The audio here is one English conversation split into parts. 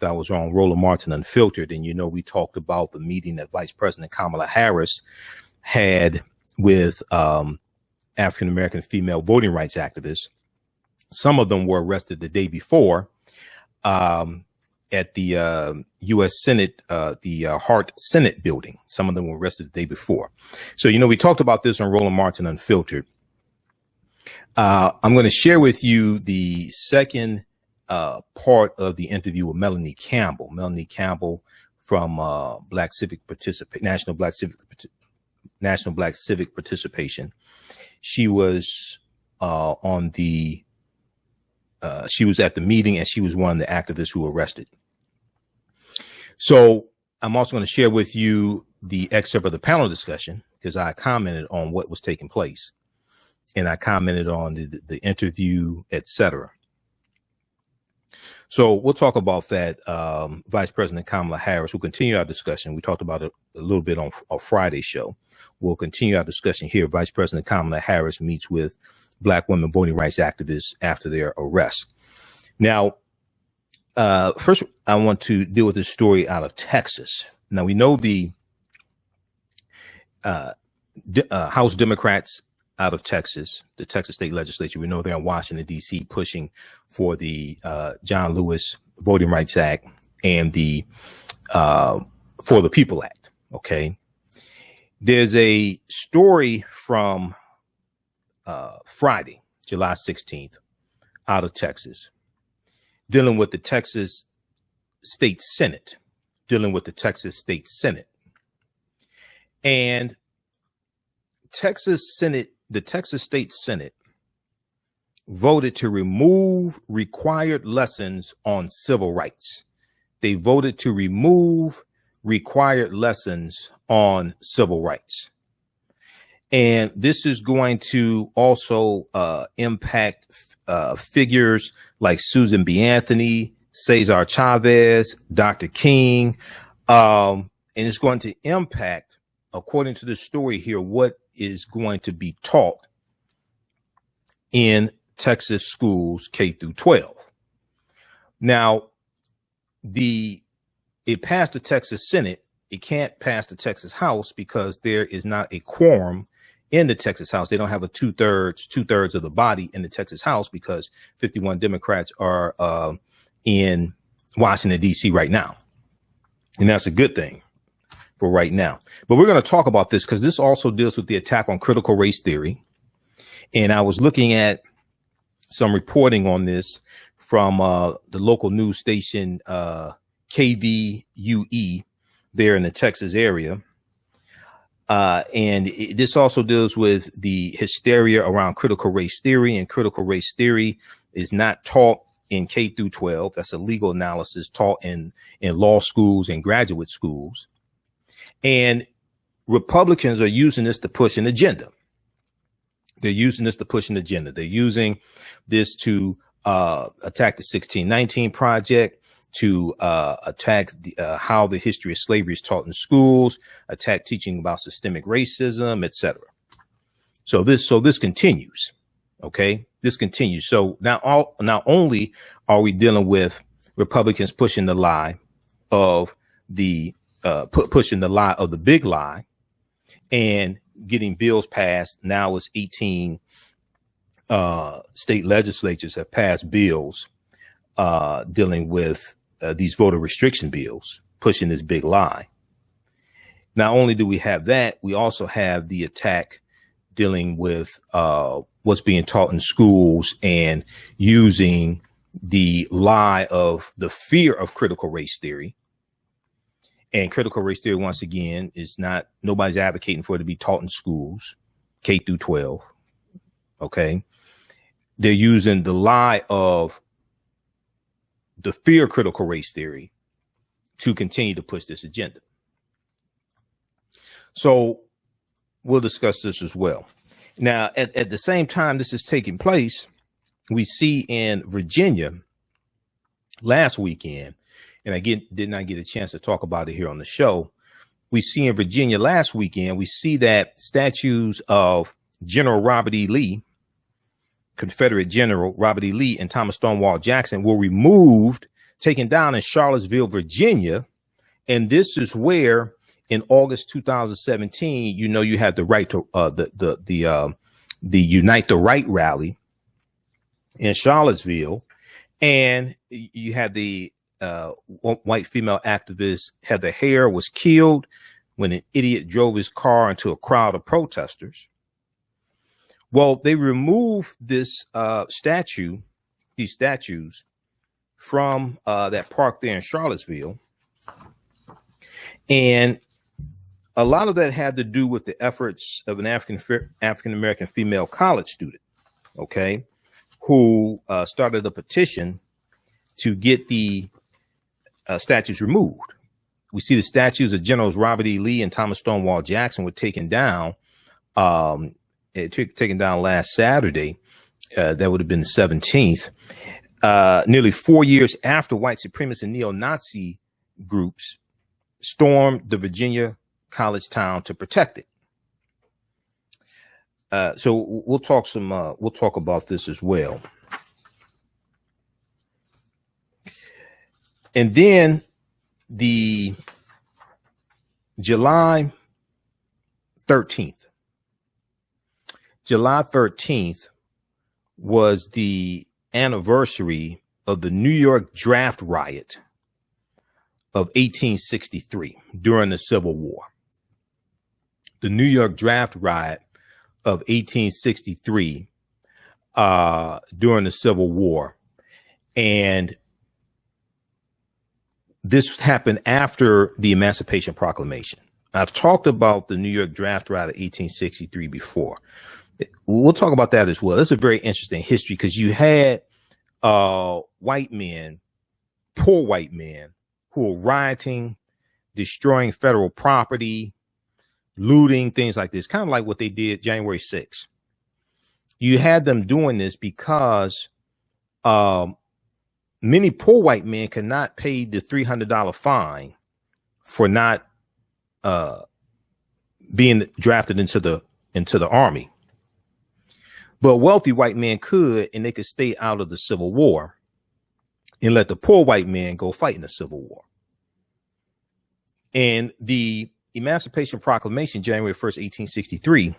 I was on Roland Martin Unfiltered, and we talked about the meeting that Vice President Kamala Harris had with African American female voting rights activists. Some of them were arrested the day before at the U.S. Senate, the Hart Senate building. Some of them were arrested the day before. So, we talked about this on Roland Martin Unfiltered. I'm going to share with you the second part of the interview with Melanie Campbell. Melanie Campbell from National Black Civic Participation. She was she was at the meeting, and she was one of the activists who were arrested. So I'm also going to share with you the excerpt of the panel discussion, because I commented on what was taking place, and I commented on the interview, etc. So we'll talk about that. Vice President Kamala Harris will continue our discussion. We talked about it a little bit on a Friday show. We'll continue our discussion here. Vice President Kamala Harris meets with Black women voting rights activists after their arrest. Now, first, I want to deal with this story out of Texas. Now, we know the House Democrats out of Texas, the Texas state legislature. We know they're in Washington, D.C., pushing for the John Lewis Voting Rights Act and the For the People Act. OK, there's a story from Friday, July 16th, out of Texas, dealing with the Texas State Senate, and the Texas State Senate voted to remove required lessons on civil rights. They voted to remove required lessons on civil rights. And this is going to also impact figures like Susan B. Anthony, Cesar Chavez, Dr. King. And it's going to impact, according to the story here, what is going to be taught in Texas schools K through 12. Now, it passed the Texas Senate. It can't pass the Texas House because there is not a quorum in the Texas House. They don't have a two-thirds of the body in the Texas House because 51 Democrats are in Washington, D.C. right now. And that's a good thing for right now. But we're going to talk about this because this also deals with the attack on critical race theory. And I was looking at some reporting on this from the local news station KVUE there in the Texas area. And this also deals with the hysteria around critical race theory, and critical race theory is not taught in K through 12. That's a legal analysis taught in law schools and graduate schools. And Republicans are using this to push an agenda. They're using this to attack the 1619 Project, to attack how the history of slavery is taught in schools, attack teaching about systemic racism, etc. So this continues. OK, this continues. So not only are we dealing with Republicans pushing the lie of the big lie and getting bills passed. Now it's 18 state legislatures have passed bills dealing with these voter restriction bills, pushing this big lie. Not only do we have that, we also have the attack dealing with what's being taught in schools and using the lie of the fear of critical race theory. And critical race theory, once again, is not, nobody's advocating for it to be taught in schools, K through 12. OK, they're using the lie of the fear of critical race theory to continue to push this agenda. So we'll discuss this as well. Now, at the same time this is taking place, we see in Virginia last weekend, and I did not get a chance to talk about it here on the show. We see in Virginia last weekend, we see that statues of General Robert E. Lee, Confederate General Robert E. Lee, and Thomas Stonewall Jackson were removed taken down in Charlottesville, Virginia. And this is where in August 2017, you know, you had the right to the Unite the Right rally in Charlottesville. And you had the white female activist Heather Heyer was killed when an idiot drove his car into a crowd of protesters. Well, they removed this these statues from that park there in Charlottesville. And a lot of that had to do with the efforts of an African-American female college student, okay, who started a petition to get the statues removed. We see the statues of Generals Robert E. Lee and Thomas Stonewall Jackson were taken down. Taken down last Saturday. That would have been the 17th. Nearly 4 years after white supremacist and neo-Nazi groups stormed the Virginia college town to protect it. So we'll talk about this as well. And then the July 13th was the anniversary of the New York Draft Riot of 1863 during the Civil War. The New York Draft Riot of 1863 during the Civil War. And this happened after the Emancipation Proclamation. I've talked about the New York Draft Riot of 1863 before. We'll talk about that as well. It's a very interesting history because you had white men, poor white men, who were rioting, destroying federal property, looting, things like this, kind of like what they did January 6th. You had them doing this because many poor white men could not pay the $300 fine for not being drafted into the army. But wealthy white men could, and they could stay out of the Civil War and let the poor white men go fight in the Civil War. And the Emancipation Proclamation, January 1st, 1863,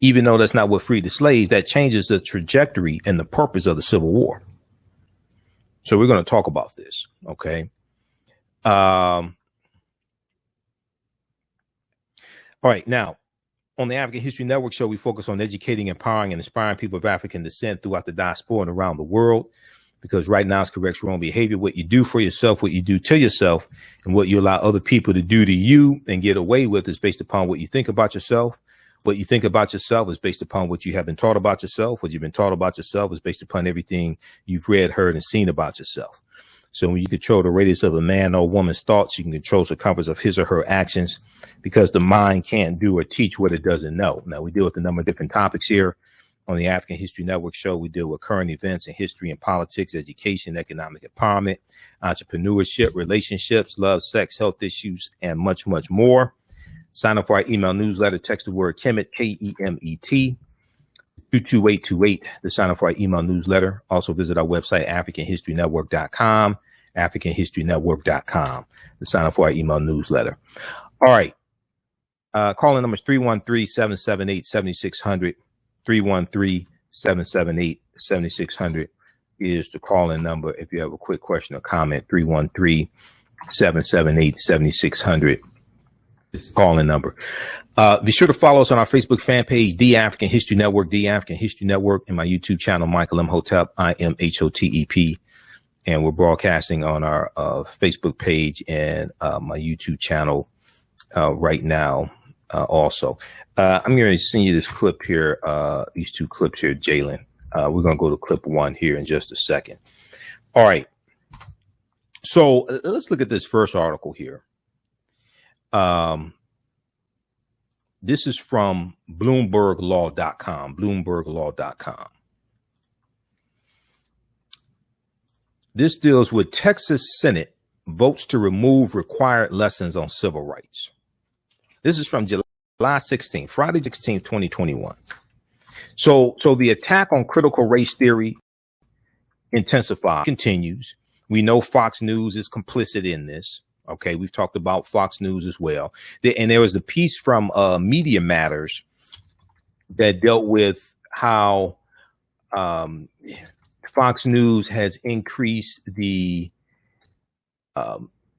even though that's not what freed the slaves, that changes the trajectory and the purpose of the Civil War. So we're going to talk about this. Okay. All right. Now, on the African History Network show, we focus on educating, empowering, and inspiring people of African descent throughout the diaspora and around the world. Because right now it's corrects wrong behavior. What you do for yourself, what you do to yourself, and what you allow other people to do to you and get away with is based upon what you think about yourself. What you think about yourself is based upon what you have been taught about yourself. What you've been taught about yourself is based upon everything you've read, heard, and seen about yourself. So when you control the radius of a man or woman's thoughts, you can control the compass of his or her actions, because the mind can't do or teach what it doesn't know. Now, we deal with a number of different topics here on the African History Network show. We deal with current events in history and politics, education, economic empowerment, entrepreneurship, relationships, love, sex, health issues, and much, much more. Sign up for our email newsletter. Text the word Kemet, Kemet, 22828 to sign up for our email newsletter. Also visit our website, AfricanHistoryNetwork.com, AfricanHistoryNetwork.com to sign up for our email newsletter. All right. Calling number 313-778-7600. 313-778-7600 is the call-in number. If you have a quick question or comment, 313-778-7600 is the call-in number. Be sure to follow us on our Facebook fan page, The African History Network, The African History Network, and my YouTube channel, Michael Imhotep, IMHOTEP. And we're broadcasting on our Facebook page and my YouTube channel right now also. I'm going to send you this clip here, these two clips here, Jalen. We're going to go to clip one here in just a second. All right. So let's look at this first article here. This is from BloombergLaw.com, BloombergLaw.com. This deals with Texas Senate votes to remove required lessons on civil rights. This is from July 16th, Friday 16th, 2021. So the attack on critical race theory continues We know Fox News is complicit in this. Okay, we've talked about Fox News as well. And there was the piece from Media Matters that dealt with how Fox News has increased the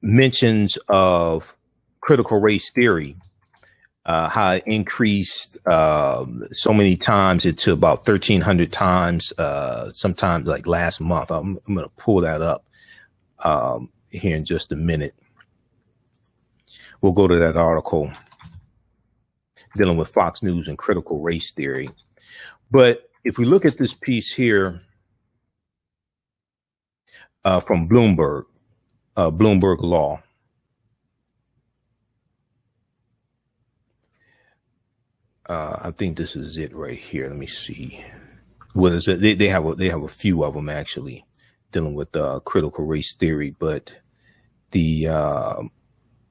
mentions of critical race theory, how it increased so many times it to about 1,300 times, sometimes like last month. I'm going to pull that up here in just a minute. We'll go to that article dealing with Fox News and critical race theory. But if we look at this piece here from Bloomberg Law, I think this is it right here. Let me see. What is it? They have a few of them actually dealing with critical race theory, but the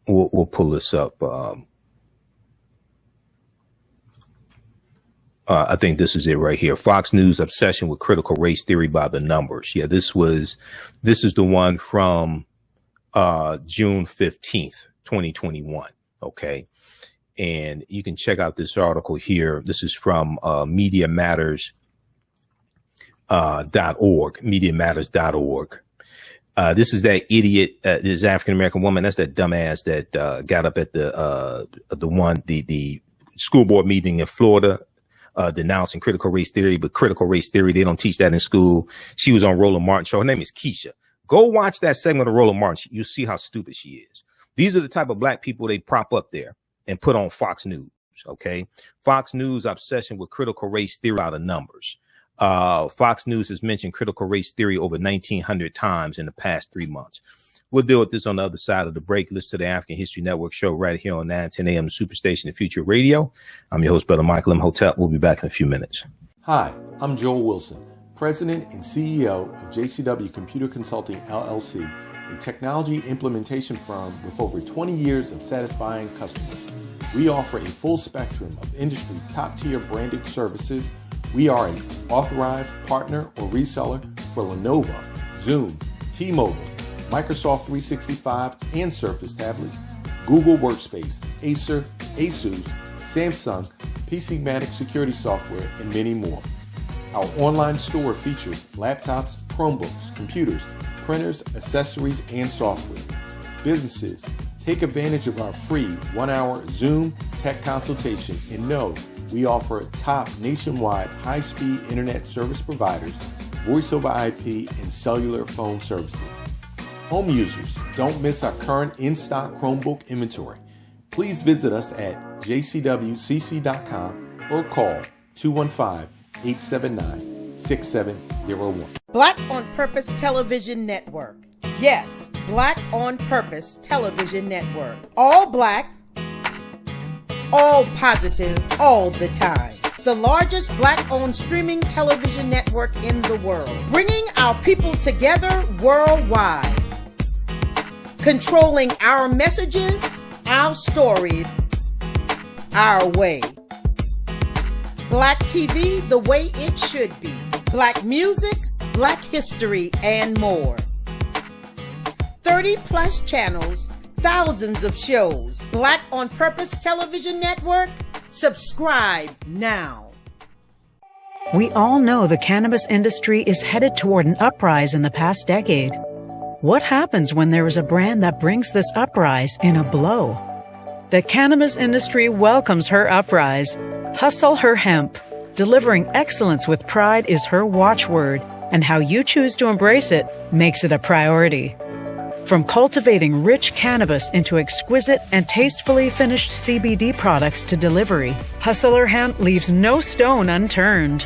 we'll pull this up. I think this is it right here. Fox News obsession with critical race theory by the numbers. Yeah, this is the one from June 15th, 2021. Okay. And you can check out this article here. This is from MediaMatters.org, MediaMatters.org. This is that idiot, this African-American woman. That's that dumbass that got up at the school board meeting in Florida, denouncing critical race theory. But critical race theory, they don't teach that in school. She was on Roland Martin's show. Her name is Keisha. Go watch that segment of Roland Martin. You see how stupid she is. These are the type of black people they prop up there and put on Fox News. Okay. Fox News obsession with critical race theory out of numbers. Fox News has mentioned critical race theory over 1,900 times in the past 3 months. We'll deal with this on the other side of the break. Listen to the African History Network show right here on 910 AM Superstation and Future Radio. I'm your host, Brother Michael Imhotep. We'll be back in a few minutes. Hi, I'm Joel Wilson, President and CEO of JCW Computer Consulting, LLC, a technology implementation firm with over 20 years of satisfying customers. We offer a full spectrum of industry top-tier branded services. We are an authorized partner or reseller for Lenovo, Zoom, T-Mobile, Microsoft 365 and Surface tablets, Google Workspace, Acer, Asus, Samsung, PCmatic security software, and many more. Our online store features laptops, Chromebooks, computers, printers, accessories, and software. Businesses, take advantage of our free 1-hour Zoom tech consultation and know we offer top nationwide high-speed internet service providers, voice over IP, and cellular phone services. Home users, don't miss our current in-stock Chromebook inventory. Please visit us at jcwcc.com or call 215-879-6701. Black on Purpose Television Network. Yes, Black on Purpose Television Network. All black, all positive, all the time. The largest black-owned streaming television network in the world. Bringing our people together worldwide. Controlling our messages, our stories, our way. Black TV the way it should be. Black music, Black history, and more. 30 plus channels, thousands of shows. Black on Purpose Television Network. Subscribe now. We all know the cannabis industry is headed toward an uprise in the past decade. What happens when there is a brand that brings this uprise in a blow? The cannabis industry welcomes her uprise. Hustle her hemp. Delivering excellence with pride is her watchword, and how you choose to embrace it makes it a priority. From cultivating rich cannabis into exquisite and tastefully finished CBD products to delivery, Hustle Her Hemp leaves no stone unturned.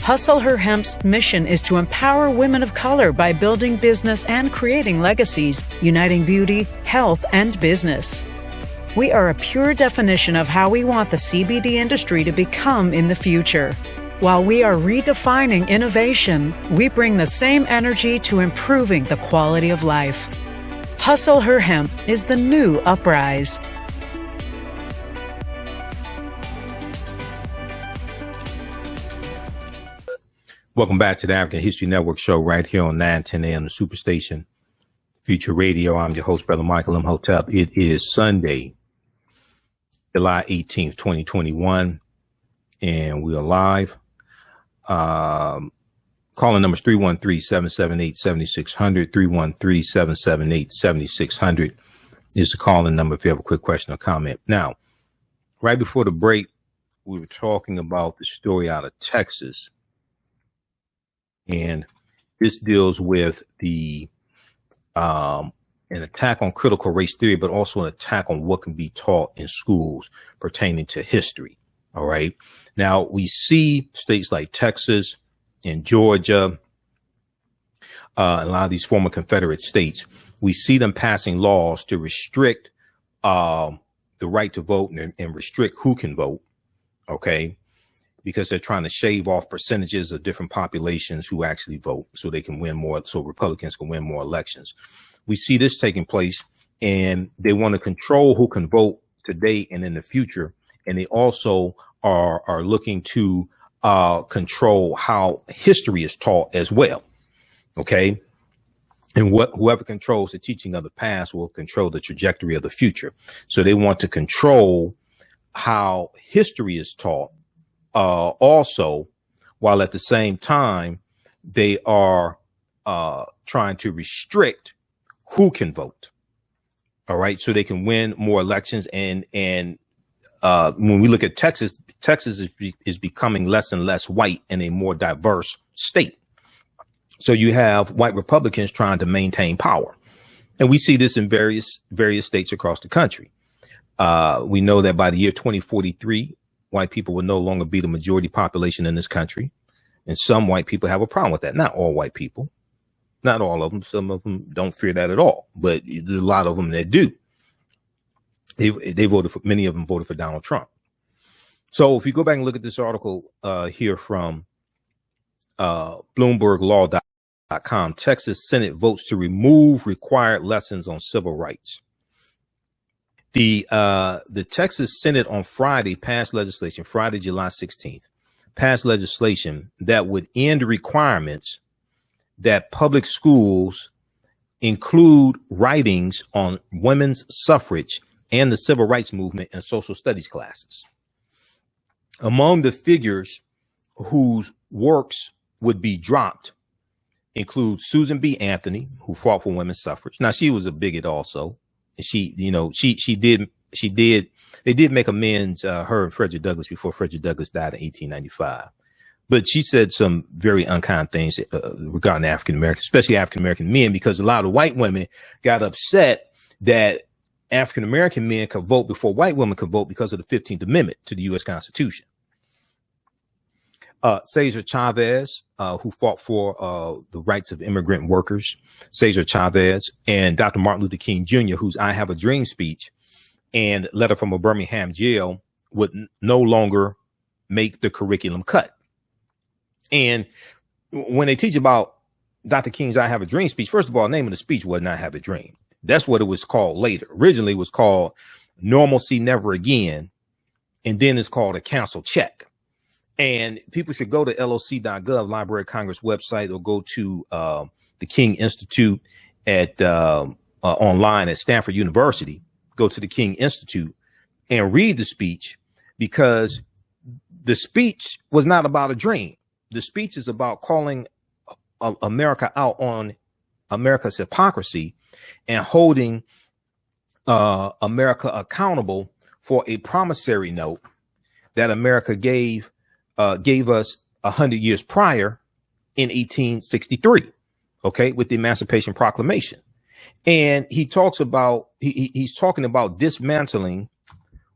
Hustle Her Hemp's mission is to empower women of color by building business and creating legacies, uniting beauty, health, and business. We are a pure definition of how we want the CBD industry to become in the future. While we are redefining innovation, we bring the same energy to improving the quality of life. Hustle Her Hemp is the new uprise. Welcome back to the African History Network show right here on 910 AM Superstation Future Radio. I'm your host, Brother Michael Imhotep. It is Sunday, July 18th, 2021, and we are live. Calling numbers 313-778-7600, 313-778-7600 is the calling number if you have a quick question or comment. Now, right before the break, we were talking about the story out of Texas, and this deals with an attack on critical race theory, but also an attack on what can be taught in schools pertaining to history. All right. Now, we see states like Texas and Georgia, a lot of these former Confederate states, we see them passing laws to restrict the right to vote and restrict who can vote. OK, because they're trying to shave off percentages of different populations who actually vote so they can win more, so Republicans can win more elections. We see this taking place, and they want to control who can vote today and in the future. And they also are looking to control how history is taught as well. OK, and whoever controls the teaching of the past will control the trajectory of the future. So they want to control how history is taught. Also, while at the same time, they are trying to restrict who can vote. All right. So they can win more elections. And when we look at Texas, Texas is becoming less and less white and a more diverse state. So you have white Republicans trying to maintain power. And we see this in various states across the country. We know that by the year 2043, white people will no longer be the majority population in this country. And some white people have a problem with that. Not all white people, not all of them. Some of them don't fear that at all, but there's a lot of them that do. They voted for, many of them voted for Donald Trump. So if you go back and look at this article here from BloombergLaw.com, Texas Senate votes to remove required lessons on civil rights. The Texas Senate on Friday passed legislation, Friday, July 16th, passed legislation that would end requirements that public schools include writings on women's suffrage and the civil rights movement in social studies classes. Among the figures whose works would be dropped include Susan B. Anthony, who fought for women's suffrage. Now, she was a bigot also. They did make amends, her and Frederick Douglass, before Frederick Douglass died in 1895. But she said some very unkind things regarding African Americans, especially African American men, because a lot of white women got upset that African American men could vote before white women could vote because of the 15th Amendment to the U.S. Constitution. Cesar Chavez, who fought for the rights of immigrant workers, Cesar Chavez, and Dr. Martin Luther King Jr., whose I Have a Dream speech and letter from a Birmingham jail would no longer make the curriculum cut. And when they teach about Dr. King's I Have a Dream speech, first of all, the name of the speech was not Have a Dream. That's what it was called later. Originally, it was called Normalcy Never Again, and then it's called a Cancel Check. And people should go to loc.gov, Library of Congress website, or go to the King Institute at online at Stanford University. Go to the King Institute and read the speech, because the speech was not about a dream. The speech is about calling America out on America's hypocrisy and holding America accountable for a promissory note that America gave us 100 years prior in 1863, okay, with the Emancipation Proclamation. And he talks about, he's talking about dismantling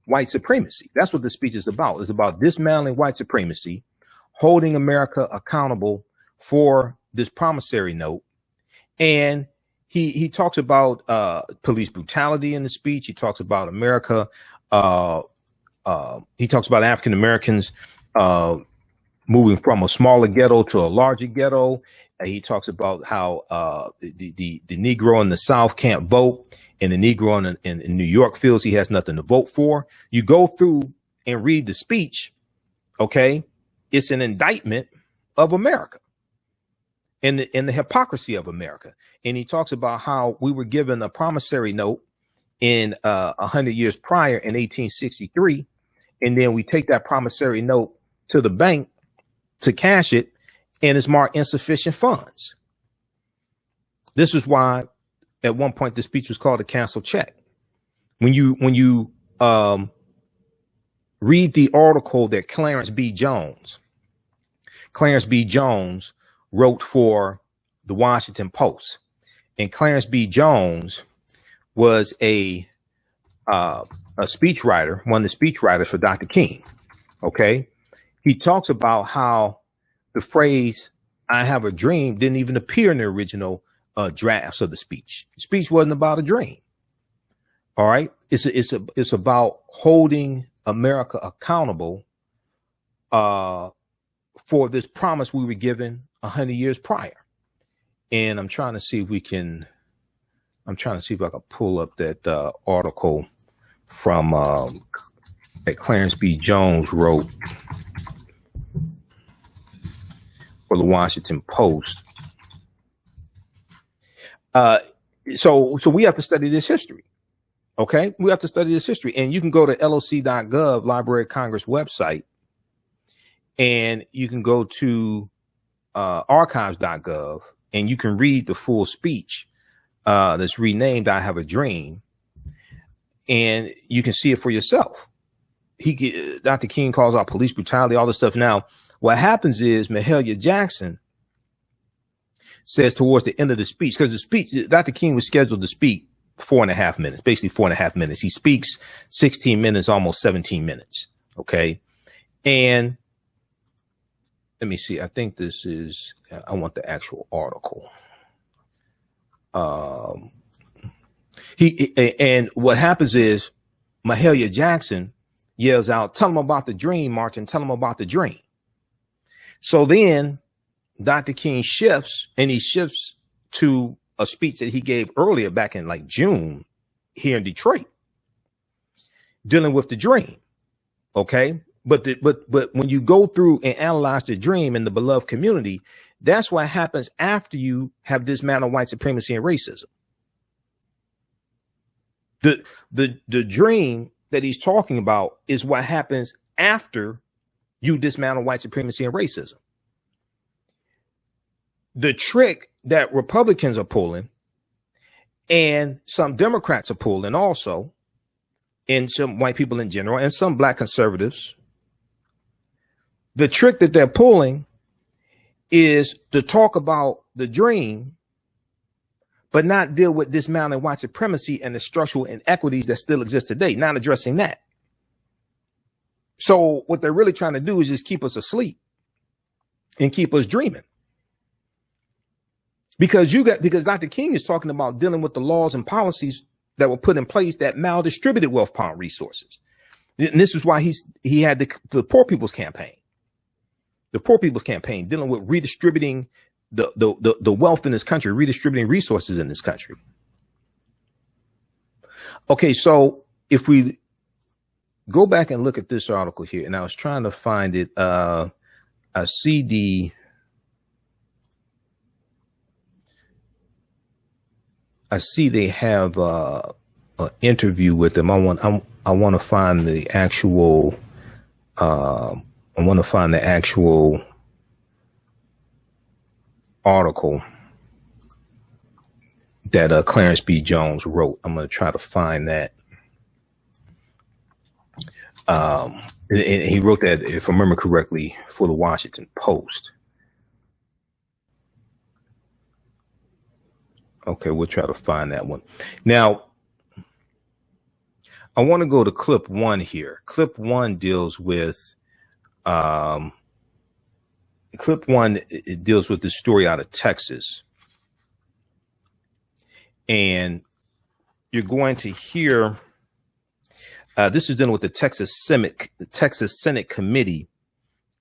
white supremacy. That's what the speech is about. It's about dismantling white supremacy, holding America accountable for this promissory note. And he talks about police brutality in the speech. He talks about America. He talks about African Americans moving from a smaller ghetto to a larger ghetto. He talks about how the Negro in the South can't vote, and the Negro in New York feels he has nothing to vote for. You go through and read the speech, okay? It's an indictment of America. in the hypocrisy of America. And he talks about how we were given a promissory note in 100 years prior in 1863. And then we take that promissory note to the bank to cash it, and it's marked insufficient funds. This is why at one point the speech was called a canceled check. When you read the article that Clarence B. Jones wrote for the Washington Post, and Clarence B. Jones was a speechwriter, one of the speechwriters for Dr. King. Okay. He talks about how the phrase, "I have a dream," didn't even appear in the original drafts of the speech. The speech wasn't about a dream. All right. It's about holding America accountable for this promise we were given 100 years prior. And I'm trying to see if I can pull up that article from that Clarence B. Jones wrote for the Washington Post. So we have to study this history. Okay, we have to study this history, and you can go to LOC.gov, Library of Congress website, and you can go to archives.gov, and you can read the full speech that's renamed "I Have a Dream," and you can see it for yourself. Dr. King calls out police brutality, all this stuff. Now, what happens is Mahalia Jackson says towards the end of the speech, because the speech, Dr. King was scheduled to speak 4.5 minutes, basically 4.5 minutes. He speaks 16 minutes, almost 17 minutes. Okay. And let me see. I think this is, I want the actual article. And what happens is Mahalia Jackson yells out, "Tell them about the dream, Martin, tell them about the dream." So then Dr. King shifts, and he shifts to a speech that he gave earlier back in like June here in Detroit, dealing with the dream. Okay. But when you go through and analyze the dream in the beloved community, that's what happens after you have dismantled white supremacy and racism. The dream that he's talking about is what happens after you dismantle white supremacy and racism. The trick that Republicans are pulling, and some Democrats are pulling also, and some white people in general, and some black conservatives, the trick that they're pulling is to talk about the dream, but not deal with dismantling white supremacy and the structural inequities that still exist today, not addressing that. So what they're really trying to do is just keep us asleep and keep us dreaming. Because Dr. King is talking about dealing with the laws and policies that were put in place that maldistributed wealth power resources. And this is why he had the Poor People's Campaign. The Poor People's Campaign, dealing with redistributing the wealth in this country, redistributing resources in this country. Okay, so if we go back and look at this article here, and I was trying to find it, I see they have an interview with them. I want to find the actual. I want to find the actual article that Clarence B. Jones wrote. I'm going to try to find that. And he wrote that, if I remember correctly, for the Washington Post. Okay, we'll try to find that one. Now, I want to go to clip one here. Clip one deals with the story out of Texas. And you're going to hear, this is dealing with the Texas Senate Committee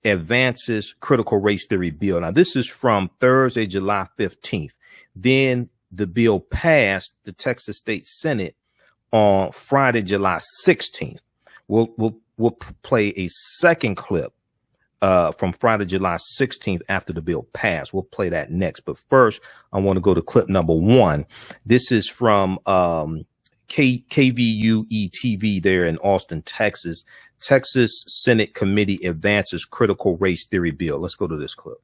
advances critical race theory bill. Now, this is from Thursday, July 15th. Then the bill passed the Texas State Senate on Friday, July 16th. We'll play a second clip from Friday, July 16th after the bill passed. We'll play that next. But first, I want to go to clip number 1. This is from KVUE TV there in Austin, Texas. Texas Senate Committee advances critical race theory bill. Let's go to this clip.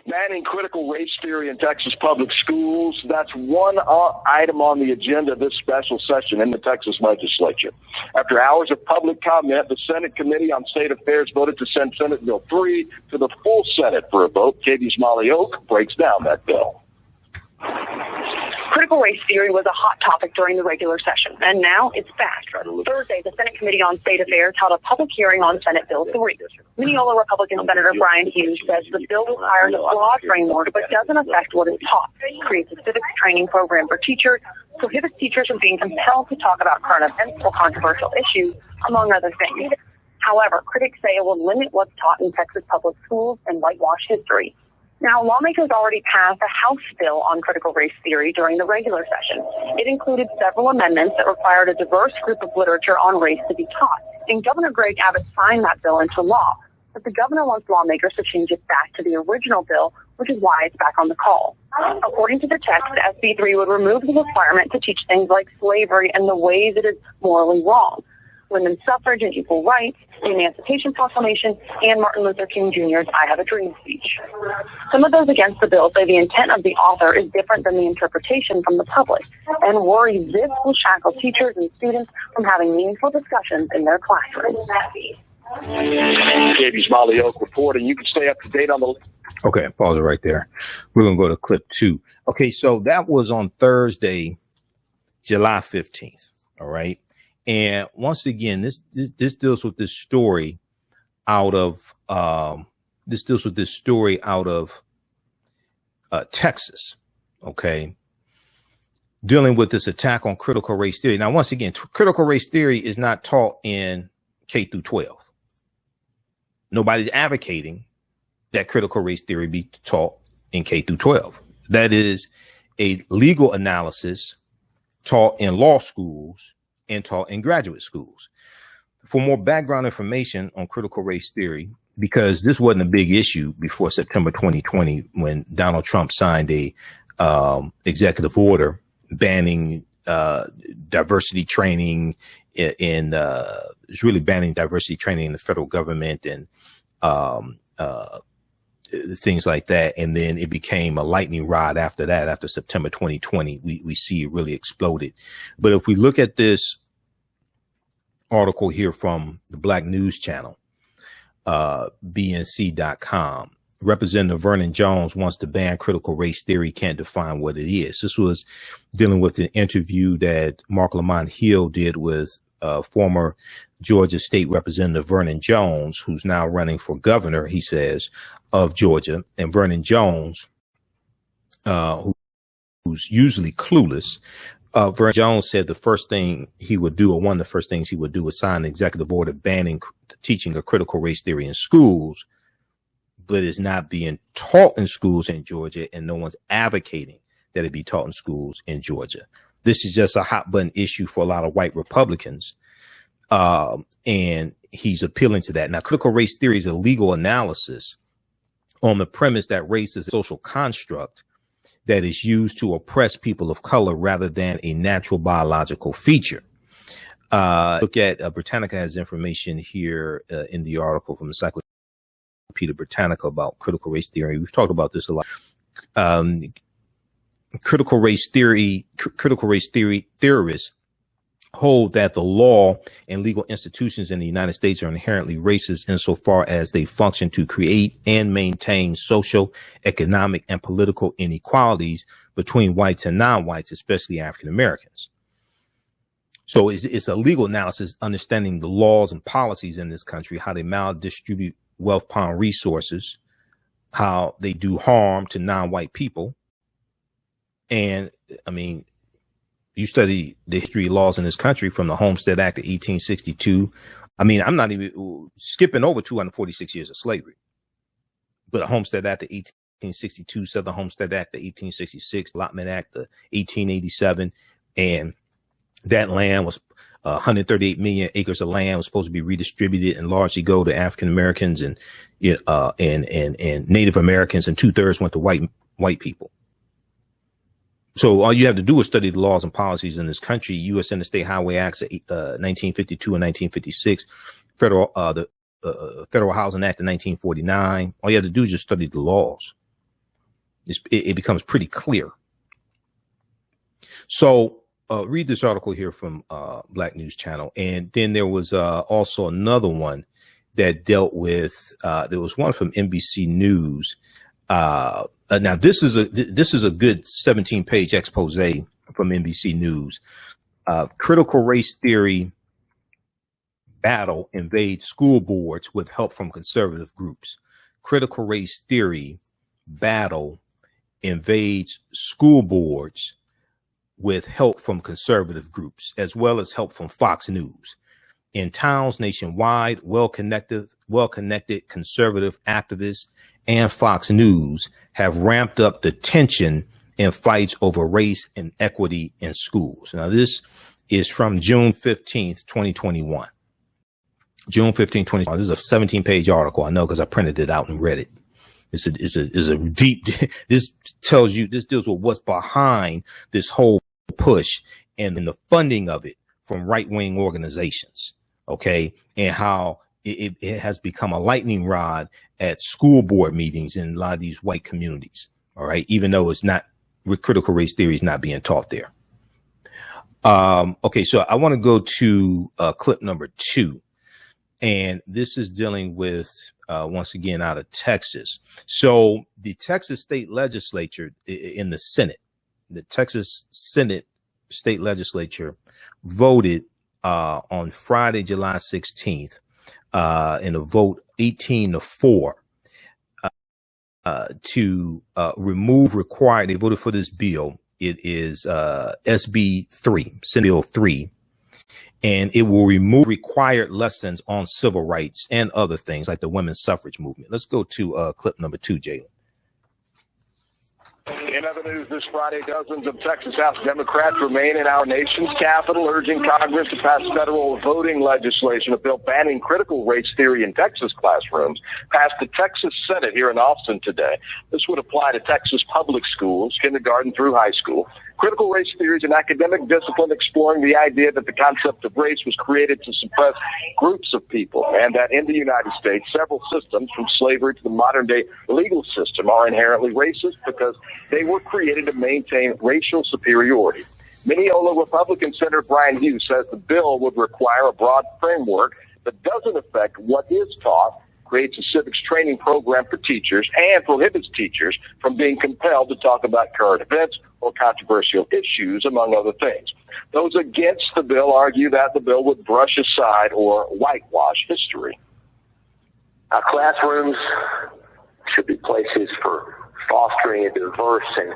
Banning critical race theory in Texas public schools. That's one item on the agenda this special session in the Texas legislature. After hours of public comment, the Senate Committee on State Affairs voted to send Senate Bill 3 to the full Senate for a vote. KV's Molly Oak breaks down that bill. Critical race theory was a hot topic during the regular session, and now it's back. Thursday, the Senate Committee on State Affairs held a public hearing on Senate Bill 3. Mineola Republican Senator Brian Hughes says the bill requires a broad framework but doesn't affect what is taught, creates a civics training program for teachers, prohibits teachers from being compelled to talk about current events or controversial issues, among other things. However, critics say it will limit what's taught in Texas public schools and whitewash history. Now, lawmakers already passed a House bill on critical race theory during the regular session. It included several amendments that required a diverse group of literature on race to be taught, and Governor Greg Abbott signed that bill into law. But the governor wants lawmakers to change it back to the original bill, which is why it's back on the call. According to the text, SB 3 would remove the requirement to teach things like slavery and the ways it is morally wrong, women's suffrage and equal rights, the Emancipation Proclamation, and Martin Luther King Jr.'s I Have a Dream speech. Some of those against the bill say the intent of the author is different than the interpretation from the public, and worry this will shackle teachers and students from having meaningful discussions in their classrooms. KV's Molly Oak reporting. You can stay up to date on the... Okay, pause it right there. We're going to go to clip 2. Okay, so that was on Thursday, July 15th. All right. And once again, this deals with this story out of Texas. Okay. Dealing with this attack on critical race theory. Now, once again, critical race theory is not taught in K through 12. Nobody's advocating that critical race theory be taught in K through 12. That is a legal analysis taught in law schools and taught in graduate schools. For more background information on critical race theory, because this wasn't a big issue before September 2020, when Donald Trump signed a executive order banning diversity training it's really banning diversity training in the federal government and things like that. And then it became a lightning rod after that. After September 2020, we see it really exploded. But if we look at this article here from the Black News Channel, BNC.com, Representative Vernon Jones wants to ban critical race theory, can't define what it is. This was dealing with an interview that Mark Lamont Hill did with former Georgia State Representative Vernon Jones, who's now running for governor, he says, of Georgia. And Vernon Jones, who's usually clueless, Vernon Jones said the first thing he would do, or one of the first things he would do, was sign an executive order banning the teaching of critical race theory in schools, but it's not being taught in schools in Georgia, and no one's advocating that it be taught in schools in Georgia. This is just a hot button issue for a lot of white Republicans. And he's appealing to that. Now, critical race theory is a legal analysis on the premise that race is a social construct that is used to oppress people of color rather than a natural biological feature. Look at Britannica has information here in the article from Encyclopedia Britannica about critical race theory. We've talked about this a lot. Critical race theorists hold that the law and legal institutions in the United States are inherently racist insofar as they function to create and maintain social, economic, and political inequalities between whites and non-whites, especially African Americans. So it's a legal analysis understanding the laws and policies in this country, how they maldistribute wealth pound resources, how they do harm to non-white people. And I mean, you study the history of laws in this country from the Homestead Act of 1862. I mean, I'm not even skipping over 246 years of slavery, but a Homestead Act of 1862, Southern Homestead Act of 1866, Allotment Act of 1887. And that land was 138 million acres of land was supposed to be redistributed and largely go to African Americans and Native Americans, and 2/3 went to white people. So all you have to do is study the laws and policies in this country. U.S. Interstate Highway Acts of 1952 and 1956, the Federal Housing Act of 1949. All you have to do is just study the laws. It becomes pretty clear. So read this article here from Black News Channel. And then there was also another one that dealt with, there was one from NBC News. Now this is a good 17-page expose from NBC News. Critical race theory battle invades school boards with help from conservative groups. Critical race theory battle invades school boards with help from conservative groups, as well as help from Fox News. In towns nationwide, well-connected conservative activists and Fox News have ramped up the tension in fights over race and equity in schools. Now, this is from June 15th, 2021. June 15th, 2021. This is a 17-page article. I know because I printed it out and read it. This is a deep, this deals with what's behind this whole push and the funding of it from right-wing organizations. Okay. And how it has become a lightning rod at school board meetings in a lot of these white communities. All right. Even though it's not, critical race theory is not being taught there. Okay. So I want to go to clip number 2. And this is dealing with, once again, out of Texas. So the Texas state legislature in the Senate, the Texas Senate state legislature voted on Friday, July 16th, in a vote 18-4 to remove required. They voted for this bill. It is SB 3, Senate Bill 3. And it will remove required lessons on civil rights and other things like the women's suffrage movement. Let's go to clip number 2, Jalen. In other news this Friday, dozens of Texas House Democrats remain in our nation's capital, urging Congress to pass federal voting legislation. A bill banning critical race theory in Texas classrooms passed the Texas Senate here in Austin today. This would apply to Texas public schools, kindergarten through high school. Critical race theory is an academic discipline exploring the idea that the concept of race was created to suppress groups of people, and that in the United States, several systems, from slavery to the modern-day legal system, are inherently racist because they were created to maintain racial superiority. Mineola Republican Senator Brian Hughes says the bill would require a broad framework that doesn't affect what is taught, creates a civics training program for teachers, and prohibits teachers from being compelled to talk about current events or controversial issues, among other things. Those against the bill argue that the bill would brush aside or whitewash history. Our classrooms should be places for fostering a diverse and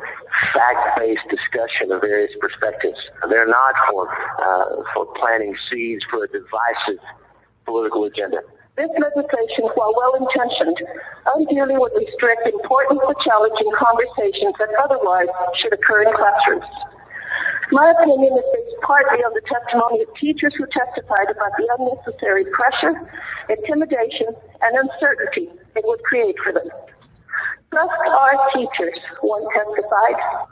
fact-based discussion of various perspectives. They're not for planting seeds for a divisive political agenda. This legislation, while well-intentioned, unduly would restrict important but challenging conversations that otherwise should occur in classrooms. My opinion is based partly on the testimony of teachers who testified about the unnecessary pressure, intimidation, and uncertainty it would create for them. Trust our teachers, one testified.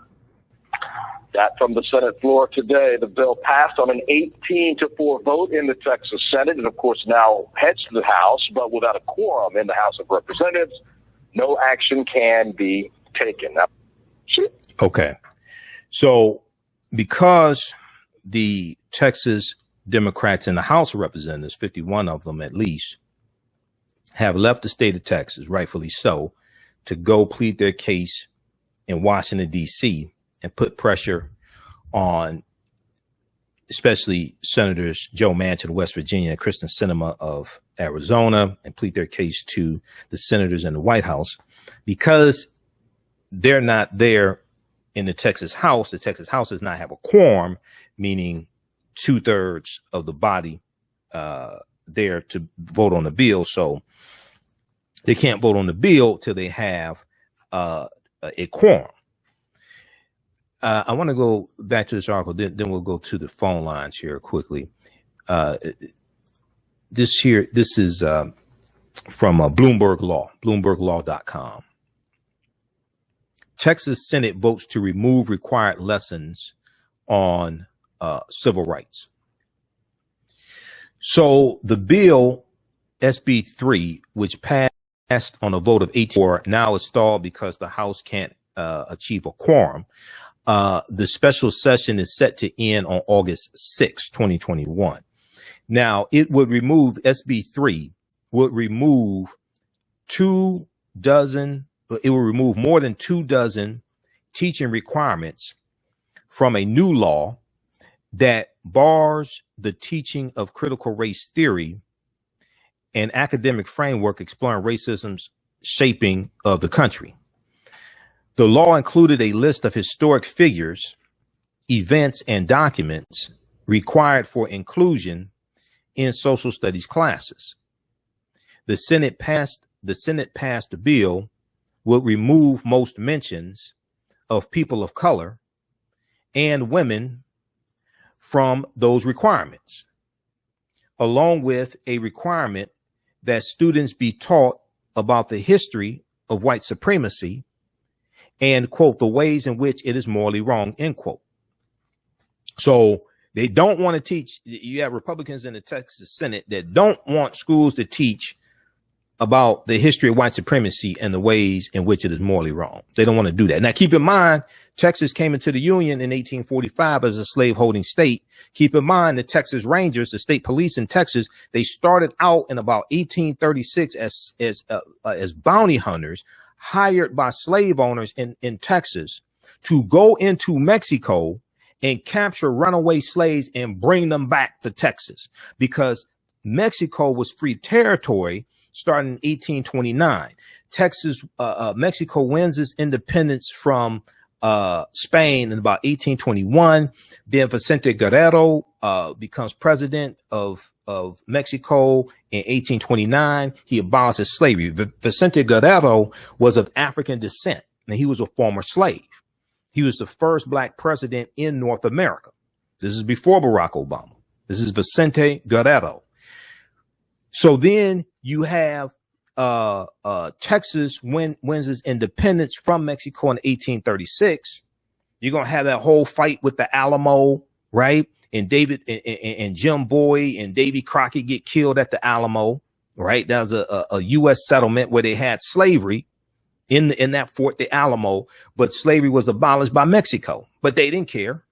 That from the Senate floor today. The bill passed on an 18-4 vote in the Texas Senate, and of course now heads to the House, but without a quorum in the House of Representatives, no action can be taken. Now, okay. So because the Texas Democrats in the House of Representatives, 51 of them at least, have left the state of Texas, rightfully so, to go plead their case in Washington, D.C., and put pressure on especially Senators Joe Manchin of West Virginia and Kristen Sinema of Arizona, and plead their case to the senators in the White House. Because they're not there in the Texas House does not have a quorum, meaning 2/3 of the body there to vote on the bill. So they can't vote on the bill till they have a quorum. I want to go back to this article, then we'll go to the phone lines here quickly. This is from Bloomberg Law, bloomberglaw.com. Texas Senate votes to remove required lessons on civil rights. So the bill SB 3, which passed on a vote of 8-4, now is stalled because the House can't achieve a quorum. The special session is set to end on August 6, 2021. Now, it would remove, SB 3 would remove more than 24 teaching requirements from a new law that bars the teaching of critical race theory and academic framework exploring racism's shaping of the country. The law included a list of historic figures, events, and documents required for inclusion in social studies classes. The Senate passed the bill would remove most mentions of people of color and women from those requirements, along with a requirement that students be taught about the history of white supremacy and, quote, the ways in which it is morally wrong, end quote. So they don't want to teach. You have Republicans in the Texas Senate that don't want schools to teach about the history of white supremacy and the ways in which it is morally wrong. They don't want to do that. Now, keep in mind, Texas came into the Union in 1845 as a slaveholding state. Keep in mind, the Texas Rangers, the state police in Texas, they started out in about 1836 as bounty hunters hired by slave owners in Texas to go into Mexico and capture runaway slaves and bring them back to Texas, because Mexico was free territory starting in 1829. Mexico wins its independence from Spain in about 1821. Then Vicente Guerrero becomes president of Mexico in 1829. He abolishes slavery. Vicente Guerrero was of African descent, and he was a former slave. He was the first black president in North America. This is before Barack Obama. This is Vicente Guerrero. So then you have Texas wins its independence from Mexico in 1836. You're going to have that whole fight with the Alamo, right? And David and Jim Boyd and Davy Crockett get killed at the Alamo, right? That was a U.S. settlement where they had slavery in that fort, the Alamo, but slavery was abolished by Mexico, but they didn't care.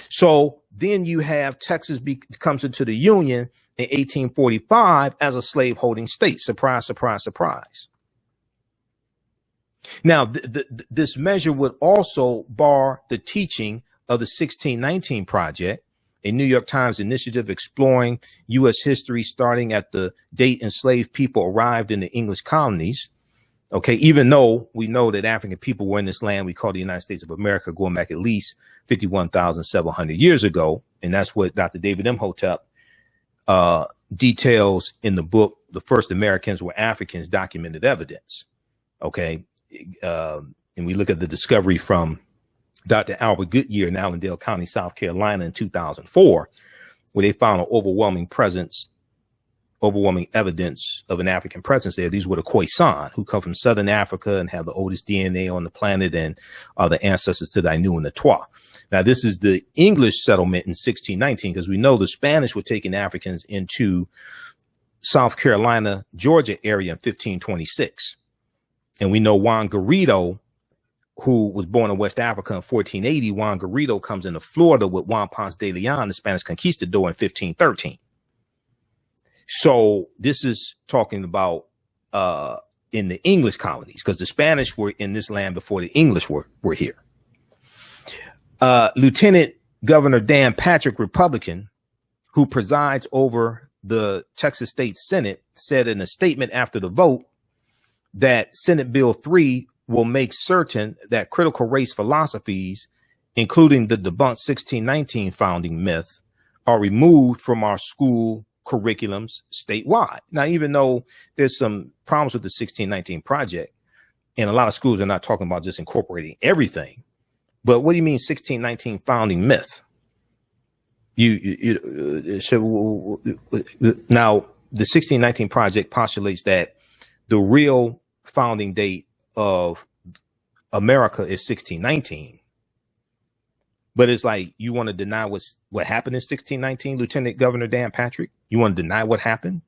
So then you have Texas comes into the Union in 1845 as a slaveholding state. Surprise, surprise, surprise. Now, this measure would also bar the teaching of the 1619 Project, a New York Times initiative exploring U.S. history starting at the date enslaved people arrived in the English colonies. Okay, even though we know that African people were in this land we call the United States of America going back at least 51,700 years ago. And that's what Dr. David Imhotep details in the book, The First Americans Were Africans, Documented Evidence. Okay, and we look at the discovery from Dr. Albert Goodyear in Allendale County, South Carolina in 2004, where they found an overwhelming evidence of an African presence there. These were the Khoisan, who come from Southern Africa and have the oldest DNA on the planet and are the ancestors to the Ainu and the Twa. Now, this is the English settlement in 1619, because we know the Spanish were taking Africans into South Carolina, Georgia area in 1526. And we know Juan Garrido, who was born in West Africa in 1480, Juan Garrido comes into Florida with Juan Ponce de Leon, the Spanish conquistador, in 1513. So this is talking about in the English colonies, because the Spanish were in this land before the English were here. Lieutenant Governor Dan Patrick, Republican, who presides over the Texas State Senate, said in a statement after the vote that Senate Bill 3 will make certain that critical race philosophies, including the debunked 1619 founding myth, are removed from our school curriculums statewide. Now, even though there's some problems with the 1619 Project, and a lot of schools are not talking about just incorporating everything, but what do you mean 1619 founding myth? So now the 1619 Project postulates that the real founding date of America is 1619. But it's like you want to deny what happened in 1619, Lieutenant Governor Dan Patrick. You want to deny what happened?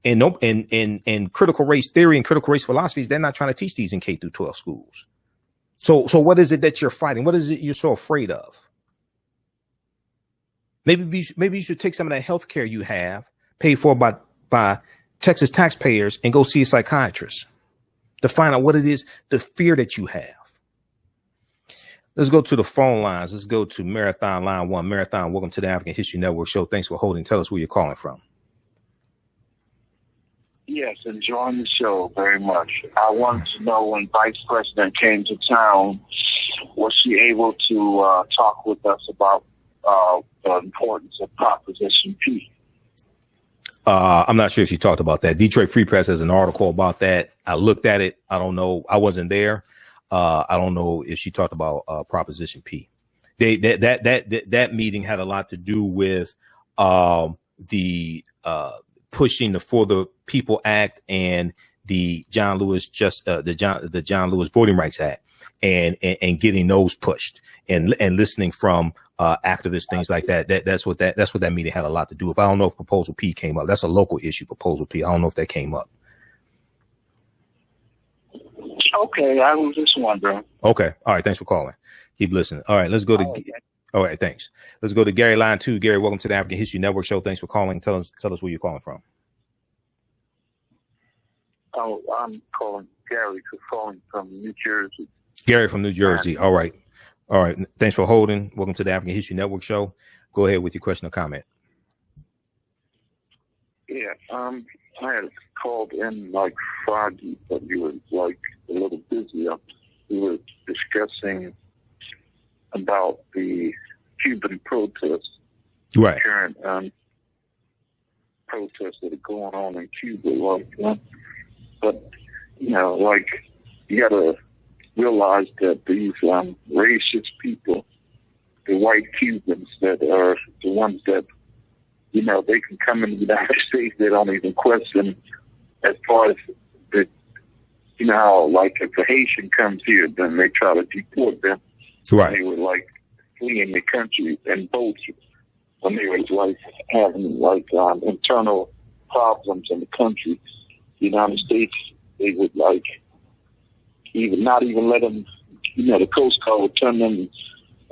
And no, and critical race theory and critical race philosophies, they're not trying to teach these in K through 12 schools. So what is it that you're fighting? What is it you're so afraid of? Maybe you should take some of that health care you have paid for by Texas taxpayers and go see a psychiatrist to find out what it is, the fear that you have. Let's go to the phone lines. Let's go to Marathon Line 1. Marathon, welcome to the African History Network show. Thanks for holding. Tell us where you're calling from. Yes, enjoying the show very much. I wanted to know, when Vice President came to town, was she able to talk with us about the importance of Proposition P? I'm not sure if she talked about that. Detroit Free Press has an article about that. I looked at it. I don't know. I wasn't there. I don't know if she talked about Proposition P. That meeting had a lot to do with the pushing the For the People Act and the John Lewis the John Lewis Voting Rights Act, and getting those pushed and listening from activists, things like that. That's what that meeting had a lot to do with. I don't know if Proposal P came up. That's a local issue, Proposal P. I don't know if that came up. Okay, I was just wondering. Okay, all right. Thanks for calling. Keep listening. All right, let's go to. All right, thanks. Let's go to Gary Line 2. Gary, welcome to the African History Network show. Thanks for calling. Tell us where you're calling from. Oh, I'm calling from New Jersey. Gary from New Jersey. All right. Thanks for holding. Welcome to the African History Network show. Go ahead with your question or comment. Yeah, I had called in like Friday, but you were like a little busy. We were discussing about the Cuban protests, right? Current protests that are going on in Cuba, but you know, like, you gotta realize that these racist people, the white Cubans, that are the ones that, you know, they can come in the United States, they don't even question as far as the, you know, how, like, if a Haitian comes here, then they try to deport them. Right. They were like fleeing the country in boats when they were like having like internal problems in the country. The United States, they would like not even let them, you know, the Coast Guard would turn them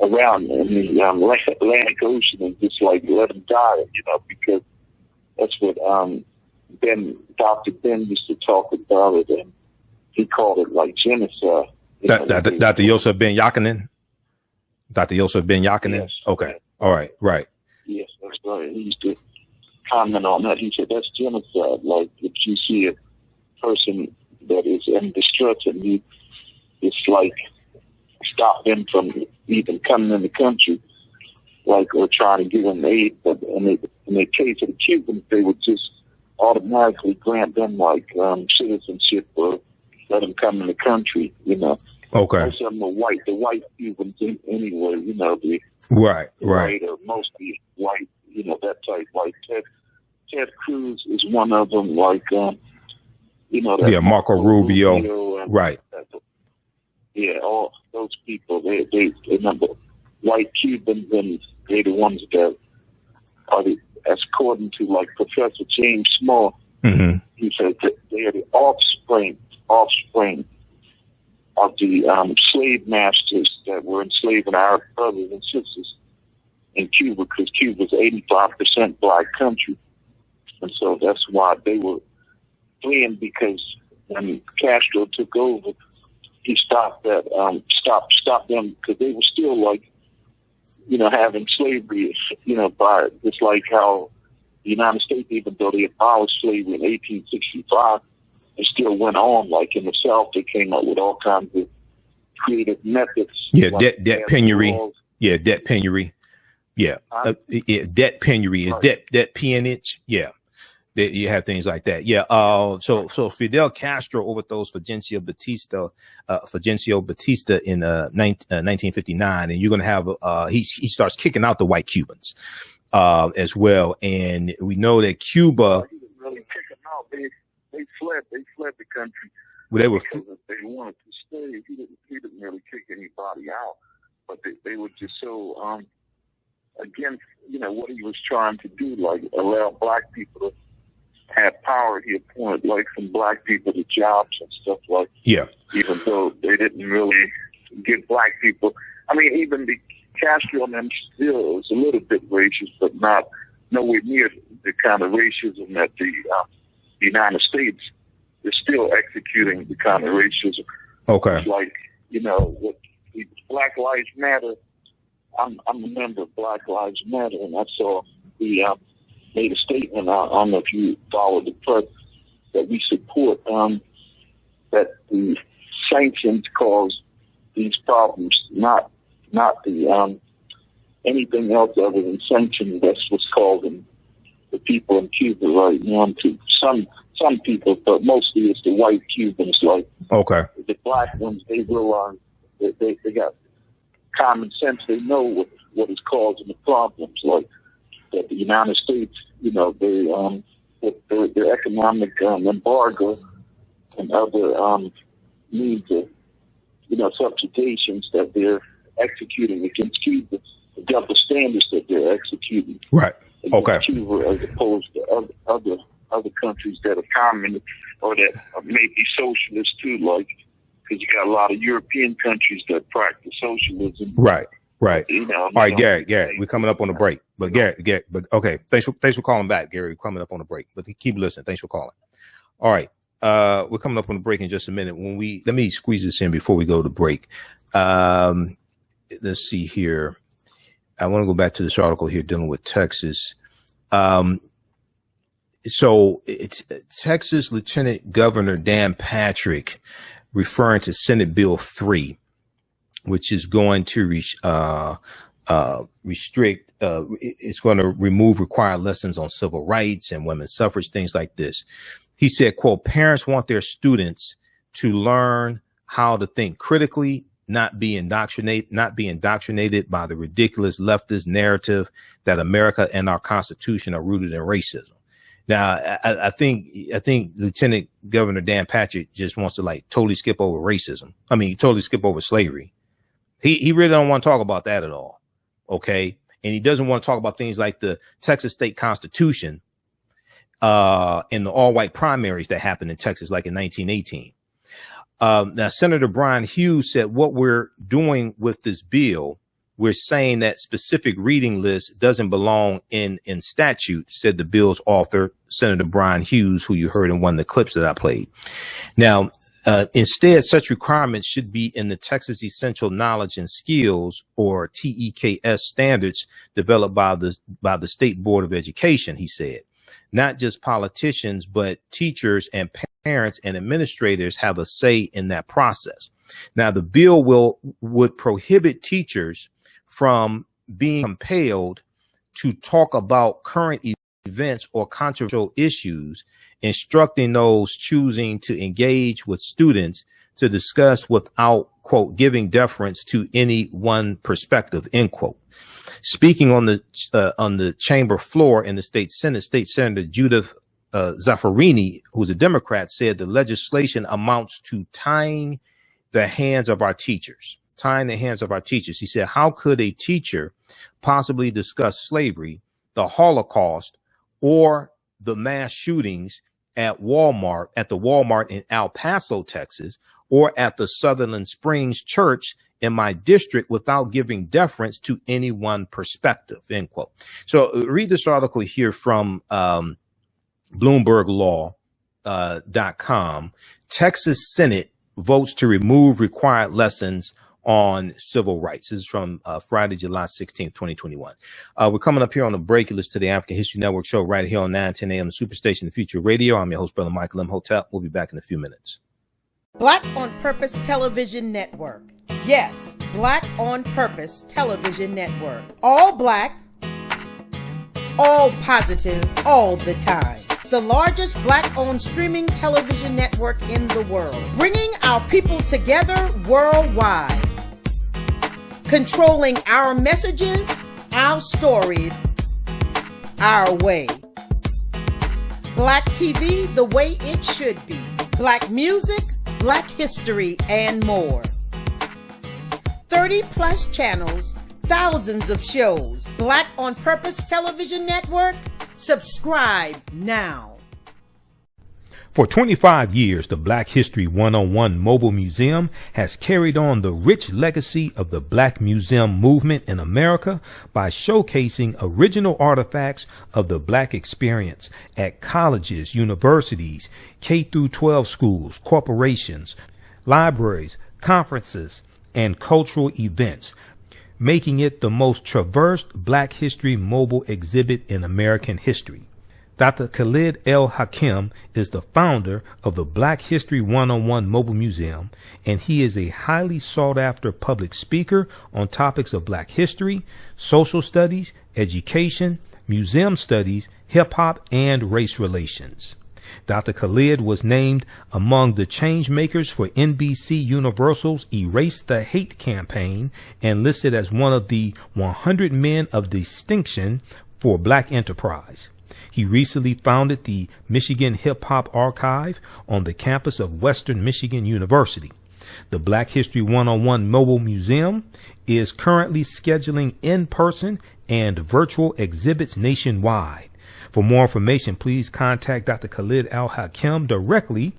around in the Atlantic Ocean and just like let them die, you know, because that's what Dr. Ben used to talk about it, and he called it like genocide. Dr. Yosef Ben Yakinen? Dr. Yosef Ben Yakinen? Yes. Okay. All right. Right. Yes, that's right. He used to comment on that. He said, that's genocide. Like, if you see a person that is in distress and it's like stop them from even coming in the country, like, or trying to give them aid. But in the case of the Cubans, they would just automatically grant them like citizenship or let them come in the country, you know. Okay. Most of them are white. The white Cubans anyway, you know, right. Or mostly white, you know, that type. Like Ted Cruz is one of them. Like, you know, that Marco Rubio and, right. Yeah, all those people. They remember white Cubans, and they're the ones that are according to like Professor James Small. Mm-hmm. He said that they are the offspring of the slave masters that were enslaving our brothers and sisters in Cuba, because Cuba's 85% black country. And so that's why they were fleeing, because when Castro took over, he stopped that, stopped them, because they were still like, you know, having slavery, you know, by just like how the United States, even though they abolished slavery in 1865, it still went on. Like in the South, they came up with all kinds of creative methods. Yeah, like debt penury. Yeah, debt penury. Yeah, debt penury is debt peonage. Yeah, you have things like that. Yeah. So Fidel Castro overthrows Fulgencio Batista in 1959, and you're gonna have he starts kicking out the white Cubans. as well. And we know that Cuba. He didn't really kick them out. They fled. They fled the country. Well, they were. Because they wanted to stay. He didn't really kick anybody out, but they were just so against, what he was trying to do, like allow black people to have power. He appointed like some black people to jobs and stuff like. Yeah. Even though they didn't really give black people. I mean, even the Castro and them still is a little bit racist, but not nowhere near the kind of racism that the United States is still executing. The kind of racism. Okay. It's like, what Black Lives Matter. I'm a member of Black Lives Matter, and I saw the made a statement. I don't know if you followed the press, that we support that the sanctions cause these problems, not the anything else other than sanctions. That's what's causing the people in Cuba right now. To some people, but mostly it's the white Cubans. Like, okay, the black ones, they realize that they got common sense. They know what is causing the problems. Like that the United States, they with their economic embargo and other means of subjugations that they're executing against Cuba, the double standards that they're executing. Right. Okay. Cuba, as opposed to other countries that are communist or that may be socialist too, like, because you got a lot of European countries that practice socialism. Right. All right, Garrett, we're coming up on a break. But Garrett, but okay, thanks for calling back, Gary. We're coming up on a break, but keep listening. Thanks for calling. All right, we're coming up on a break in just a minute. Let me squeeze this in before we go to break. Let's see here. I want to go back to this article here dealing with Texas. So it's Texas Lieutenant Governor Dan Patrick referring to Senate Bill 3, which is going to restrict, it's going to remove required lessons on civil rights and women's suffrage, things like this. He said, quote, parents want their students to learn how to think critically, not be indoctrinated by the ridiculous leftist narrative that America and our Constitution are rooted in racism. Now, I think Lieutenant Governor Dan Patrick just wants to totally skip over racism. I mean, totally skip over slavery. He really don't want to talk about that at all. Okay. And he doesn't want to talk about things like the Texas state constitution, and the all white primaries that happened in Texas, like in 1918. Now, Senator Brian Hughes said what we're doing with this bill, we're saying that specific reading list doesn't belong in statute, said the bill's author, Senator Brian Hughes, who you heard in one of the clips that I played. Now, instead, such requirements should be in the Texas Essential Knowledge and Skills, or TEKS, standards developed by the State Board of Education, he said. Not just politicians, but teachers and parents and administrators have a say in that process. Now, the bill would prohibit teachers from being compelled to talk about current events or controversial issues, instructing those choosing to engage with students to discuss without, quote, giving deference to any one perspective, end quote. Speaking on the chamber floor in the state Senate, State Senator Judith Zaffarini, who's a Democrat, said the legislation amounts to tying the hands of our teachers. He said, how could a teacher possibly discuss slavery, the Holocaust, or the mass shootings at the Walmart in El Paso, Texas, or at the Sutherland Springs Church in my district without giving deference to any one perspective, end quote. So read this article here from BloombergLaw.com. Texas Senate votes to remove required lessons on civil rights. This is from Friday, July 16th, 2021. We're coming up here on the break. You listen to the African History Network show right here on 910 a.m. Superstation, The Future Radio. I'm your host, Brother Michael Imhotep. We'll be back in a few minutes. Black on Purpose Television Network. Yes, Black on Purpose Television Network. All black, all positive, all the time. The largest black-owned streaming television network in the world. Bringing our people together worldwide. Controlling our messages, our stories, our way. Black TV the way it should be. Black music, Black history, and more. 30 plus channels, thousands of shows. Black on Purpose Television Network. Subscribe now. For 25 years, the Black History 101 Mobile Museum has carried on the rich legacy of the Black Museum movement in America by showcasing original artifacts of the Black experience at colleges, universities, K-12 schools, corporations, libraries, conferences, and cultural events, making it the most traversed Black History mobile exhibit in American history. Dr. Khalid El Hakim is the founder of the Black History 101 Mobile Museum, and he is a highly sought-after public speaker on topics of Black history, social studies, education, museum studies, hip-hop, and race relations. Dr. Khalid was named among the change makers for NBC Universal's Erase the Hate campaign and listed as one of the 100 men of distinction for Black enterprise. He recently founded the Michigan Hip Hop Archive on the campus of Western Michigan University. The Black History 101 Mobile Museum is currently scheduling in-person and virtual exhibits nationwide. For more information, please contact Dr. Khalid Al Hakim directly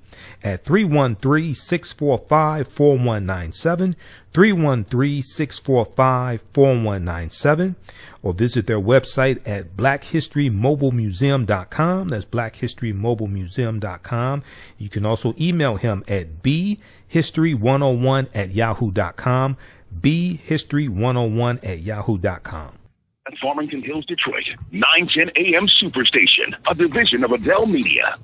at 313-645-4197, 313-645-4197, or visit their website at blackhistorymobilemuseum.com. That's blackhistorymobilemuseum.com. You can also email him at bhistory101@yahoo.com, bhistory101@yahoo.com. At Farmington Hills, Detroit, 910 AM Superstation, a division of Adele Media.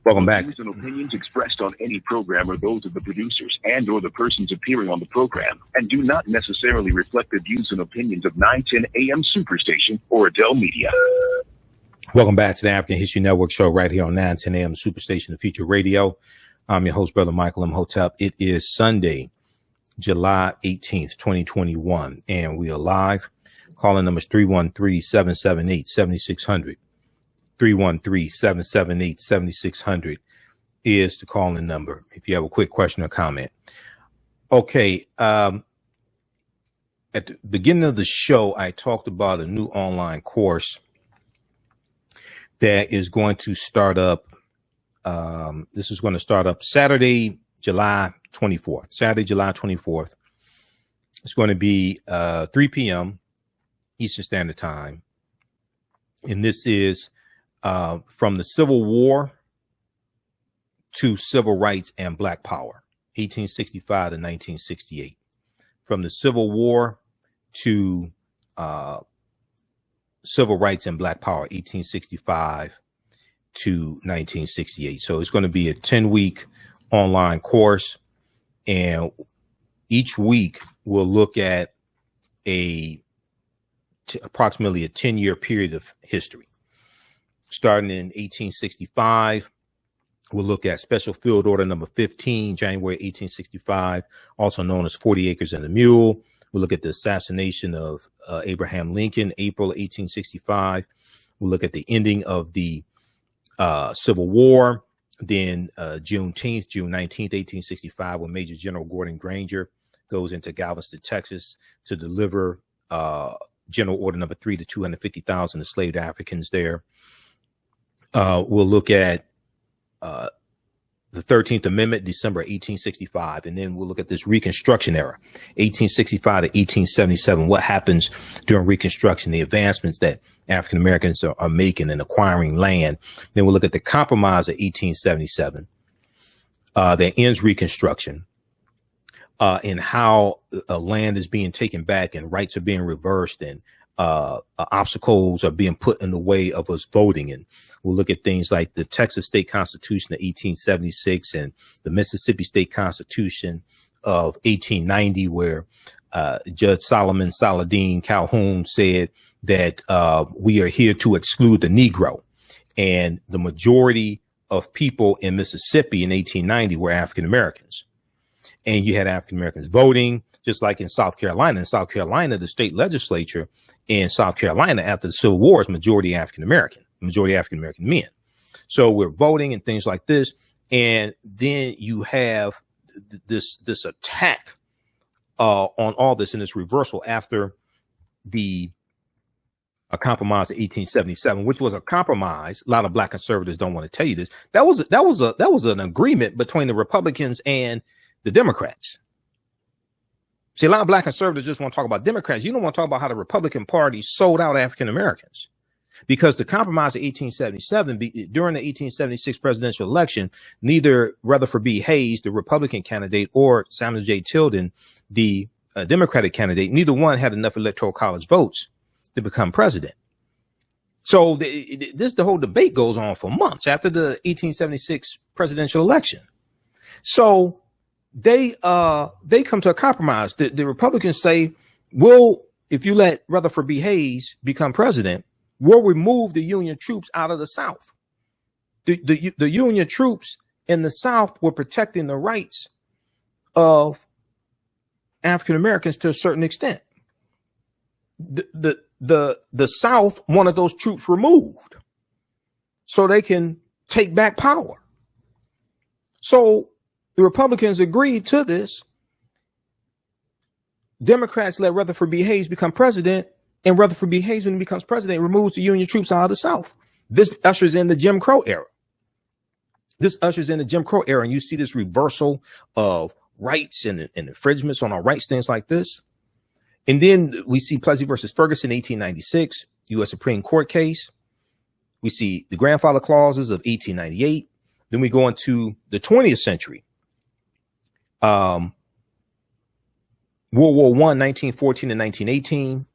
Welcome back. Views and opinions expressed on any program are those of the producers and or the persons appearing on the program and do not necessarily reflect the views and opinions of 910 AM Superstation or Adele Media. Welcome back to the African History Network show right here on 910 AM Superstation, the Future Radio. I'm your host, Brother Michael Imhotep. It is Sunday, July 18th, 2021, and we are live. Calling numbers 313-778-7600. 313-778-7600 is the calling number if you have a quick question or comment. Okay. At the beginning of the show, I talked about a new online course that is going to start up. This is going to start up Saturday, July 24th. Saturday, July 24th. It's going to be 3 p.m. Eastern Standard Time. And this is from the Civil War to Civil Rights and Black Power, 1865 to 1968. From the Civil War to Civil Rights and Black Power, 1865 to 1968. So it's going to be a 10-week online course. And each week we'll look at approximately a 10-year period of history. Starting in 1865, we'll look at Special Field Order number 15, January 1865, also known as 40 Acres and a Mule. We'll look at the assassination of Abraham Lincoln, April 1865. We'll look at the ending of the Civil War. Then June 19th, 1865, when Major General Gordon Granger goes into Galveston, Texas to deliver General Order number 3 to 250,000 enslaved Africans there. We'll look at the 13th Amendment, December 1865, and then we'll look at this Reconstruction era, 1865 to 1877. What happens during Reconstruction, the advancements that African Americans are making and acquiring land. Then we'll look at the Compromise of 1877 that ends Reconstruction. And how land is being taken back and rights are being reversed and obstacles are being put in the way of us voting. And we'll look at things like the Texas State Constitution of 1876 and the Mississippi State Constitution of 1890, where Judge Solomon Saladin Calhoun said that we are here to exclude the Negro. And the majority of people in Mississippi in 1890 were African Americans. And you had African Americans voting. just like in South Carolina. In South Carolina, the state legislature in South Carolina after the Civil War is majority African American men. So we're voting and things like this. And then you have this attack on all this and this reversal after a compromise of 1877, which was a compromise. A lot of black conservatives don't want to tell you this. That was an agreement between the Republicans and the Democrats. See, a lot of black conservatives just want to talk about Democrats. You don't want to talk about how the Republican Party sold out African Americans, because the compromise of 1877, during the 1876 presidential election, neither Rutherford B. Hayes, the Republican candidate, or Samuel J. Tilden, the Democratic candidate, neither one had enough electoral college votes to become president. So the whole debate goes on for months after the 1876 presidential election. So they come to a compromise. The Republicans say, well, if you let Rutherford B. Hayes become president, we'll remove the Union troops out of the South. The Union troops in the South were protecting the rights of African Americans to a certain extent. The South wanted those troops removed so they can take back power. So the Republicans agreed to this. Democrats let Rutherford B. Hayes become president, and Rutherford B. Hayes, when he becomes president, removes the Union troops out of the South. This ushers in the Jim Crow era. And you see this reversal of rights and infringements on our rights, things like this. And then we see Plessy versus Ferguson, 1896, U.S. Supreme Court case. We see the grandfather clauses of 1898. Then we go into the 20th century. World War I, 1914 and 1918.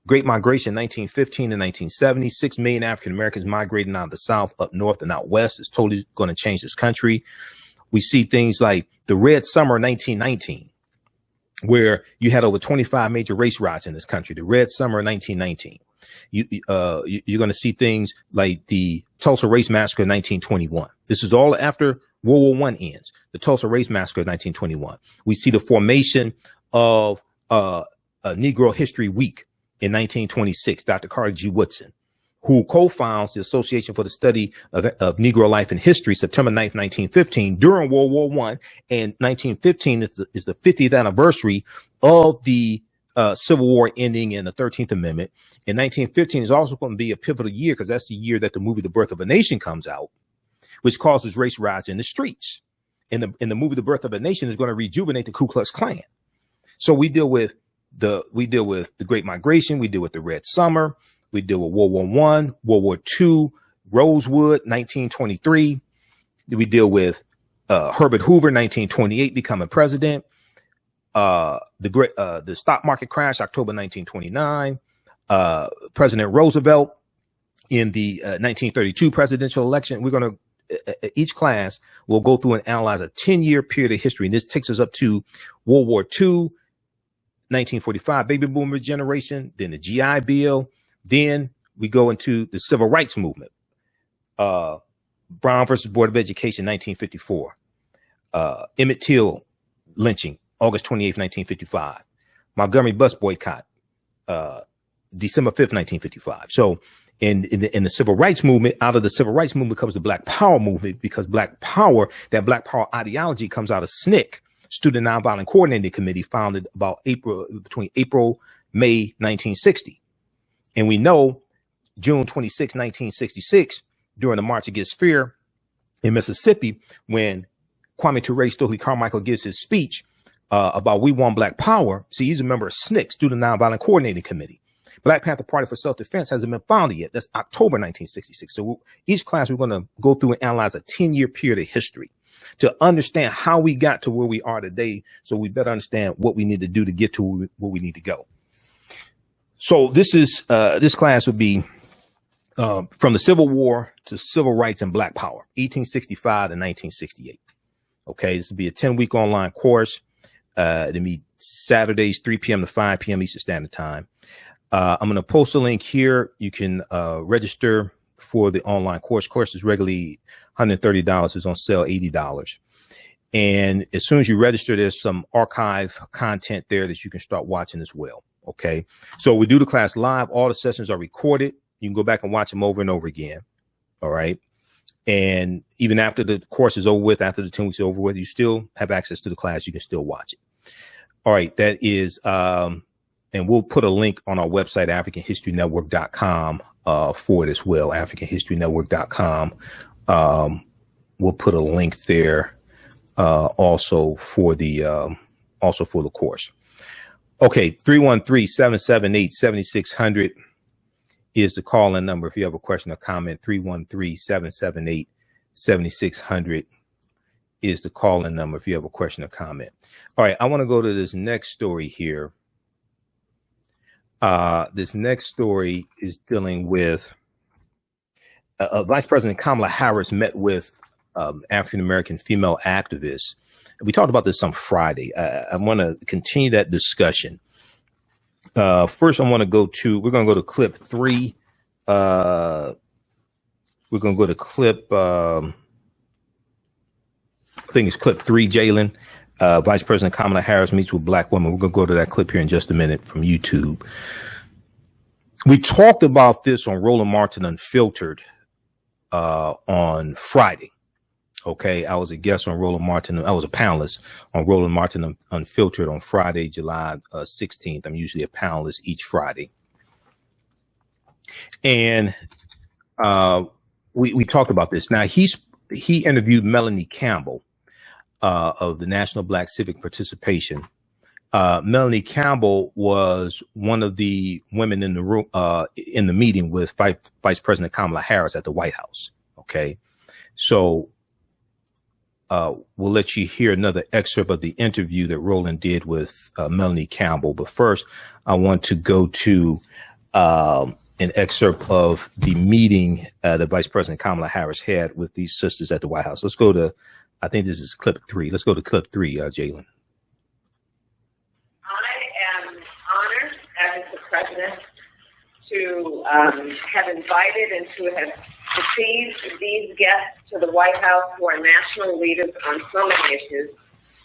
Great Migration, 1915 and 1970. 6 million African Americans migrating out of the South, up north and out west. It's totally going to change this country. We see things like the Red Summer, 1919. Where you had over 25 major race riots in this country. The Red Summer of 1919. You're going to see things like the Tulsa Race Massacre of 1921. This is all after World War I ends. The Tulsa Race Massacre of 1921. We see the formation of a Negro History Week in 1926. Dr. Carter G. Woodson, who co-founds the Association for the Study of Negro Life and History, September 9th, 1915, during World War I. And 1915 is the 50th anniversary of the Civil War ending in the 13th Amendment. And 1915 is also going to be a pivotal year because that's the year that the movie The Birth of a Nation comes out, which causes race riots in the streets. And the movie The Birth of a Nation is going to rejuvenate the Ku Klux Klan. So we deal with the Great Migration. We deal with the Red Summer. We deal with World War I, World War II, Rosewood, 1923. We deal with Herbert Hoover, 1928, becoming president. The stock market crash, October 1929. President Roosevelt in the 1932 presidential election. We're going to, each class will go through and analyze a 10-year period of history. And this takes us up to World War II, 1945, baby boomer generation, then the GI Bill. Then we go into the civil rights movement. Brown versus Board of Education, 1954. Emmett Till lynching, August 28th, 1955. Montgomery bus boycott, December 5th, 1955. So in the civil rights movement, out of the civil rights movement comes the Black Power movement, because Black Power ideology comes out of SNCC, Student Nonviolent Coordinating Committee, founded between April, May 1960. And we know June 26, 1966, during the March Against Fear in Mississippi, when Kwame Ture Stokely Carmichael gives his speech about We Want Black Power. See, he's a member of SNCC, Student Nonviolent Coordinating Committee. Black Panther Party for Self-Defense hasn't been founded yet. That's October 1966. So each class, we're going to go through and analyze a 10-year period of history to understand how we got to where we are today. So we better understand what we need to do to get to where we need to go. So this class would be from the Civil War to Civil Rights and Black Power, 1865 to 1968. Okay, this will be a 10-week online course. It'll be Saturdays, 3 p.m. to 5 p.m. Eastern Standard Time. I'm going to post a link here. You can register for the online course. Course is regularly $130. It's on sale $80. And as soon as you register, there's some archive content there that you can start watching as well. Okay. So we do the class live. All the sessions are recorded. You can go back and watch them over and over again. All right. And even after the course is over with, after the 10 weeks is over with, you still have access to the class. You can still watch it. All right. That is, and we'll put a link on our website, AfricanHistoryNetwork.com, for it as well. AfricanHistoryNetwork.com. We'll put a link there, also for the course. Okay. 313-778-7600 is the call-in number. If you have a question or comment, 313-778-7600 is the call-in number. If you have a question or comment. All right. I want to go to this next story here. This next story is dealing with Vice President Kamala Harris met with African-American female activists. We talked about this on Friday. I want to continue that discussion. First, we're going to go to clip 3. We're going to go to clip, I think it's clip 3, Jalen. Vice President Kamala Harris meets with black women. We're going to go to that clip here in just a minute from YouTube. We talked about this on Roland Martin Unfiltered on Friday. Okay, I was a guest on Roland Martin. I was a panelist on Roland Martin Unfiltered on Friday, July 16th. I'm usually a panelist each Friday. And we talked about this. Now, he interviewed Melanie Campbell of the National Black Civic Participation. Melanie Campbell was one of the women in the room in the meeting with Vice President Kamala Harris at the White House. Okay, so we'll let you hear another excerpt of the interview that Roland did with Melanie Campbell. But first, I want to go to an excerpt of the meeting that Vice President Kamala Harris had with these sisters at the White House. Let's go to, I think this is clip 3. Let's go to clip 3, Jalen. I am honored as the president to have invited and to have received these guests to the White House who are national leaders on so many issues,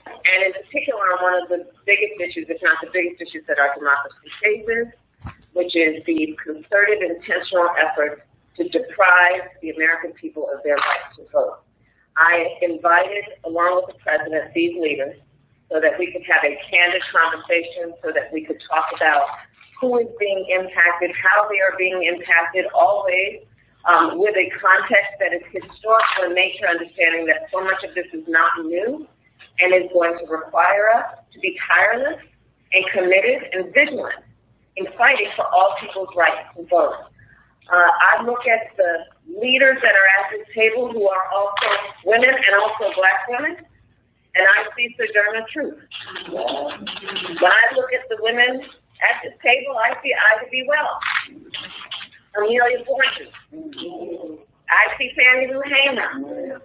and in particular on one of the biggest issues, if not the biggest issues that our democracy faces, which is the concerted, intentional effort to deprive the American people of their right to vote. I invited, along with the president, these leaders so that we could have a candid conversation, so that we could talk about who is being impacted, how they are being impacted, always with a context that is historical in nature, understanding that so much of this is not new and is going to require us to be tireless and committed and vigilant in fighting for all people's rights to vote. I look at the leaders that are at this table who are also women and also black women, and I see Sojourner Truth. When I look at the women at this table, I see Ida B. Wells, Amelia Bourgeois. I see Fannie Lou Hamer.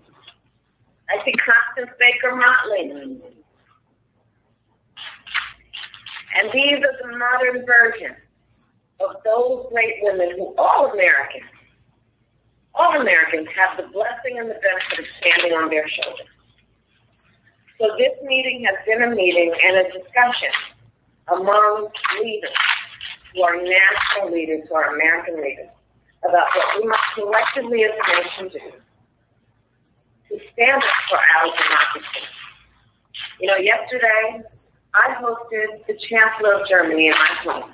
I see Constance Baker Motley. And these are the modern versions of those great women who all Americans have the blessing and the benefit of standing on their shoulders. So this meeting has been a meeting and a discussion among leaders who are national leaders, who are American leaders, about what we must collectively as a nation do to stand up for our democracy. You know, yesterday I hosted the Chancellor of Germany in my home,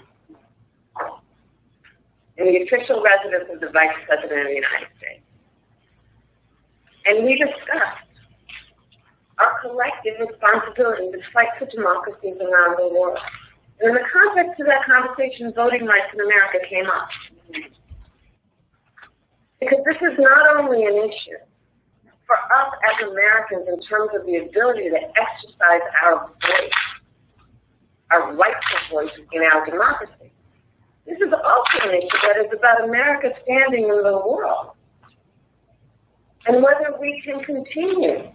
in the official residence of the Vice President of the United States. And we discussed our collective responsibility to fight for democracies around the world. And in the context of that conversation, voting rights in America came up. Because this is not only an issue for us as Americans in terms of the ability to exercise our voice, our rightful voice in our democracy. This is also an issue that is about America standing in the world and whether we can continue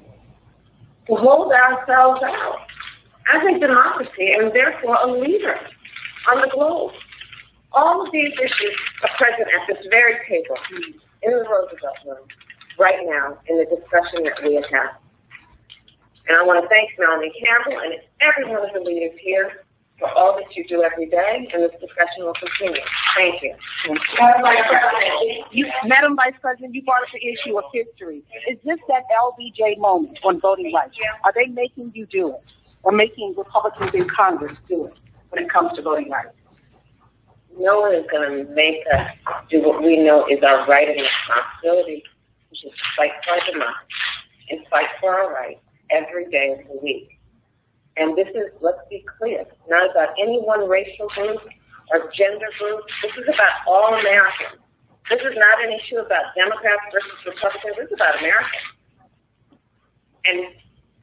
to hold ourselves out as a democracy and therefore a leader on the globe. All of these issues are present at this very table in the Roosevelt Room right now in the discussion that we have had. And I want to thank Melanie Campbell and every one of the leaders here for all that you do every day, and this discussion will continue. Thank you. Madam Vice President, you brought up the issue of history. Is this that LBJ moment on voting rights? Are they making you do it, or making Republicans in Congress do it when it comes to voting rights? No one is going to make us do what we know is our right and responsibility, which is to fight for our democracy and fight for our rights every day of the week. And this is, let's be clear, not about any one racial group or gender group. This is about all Americans. This is not an issue about Democrats versus Republicans. This is about Americans. And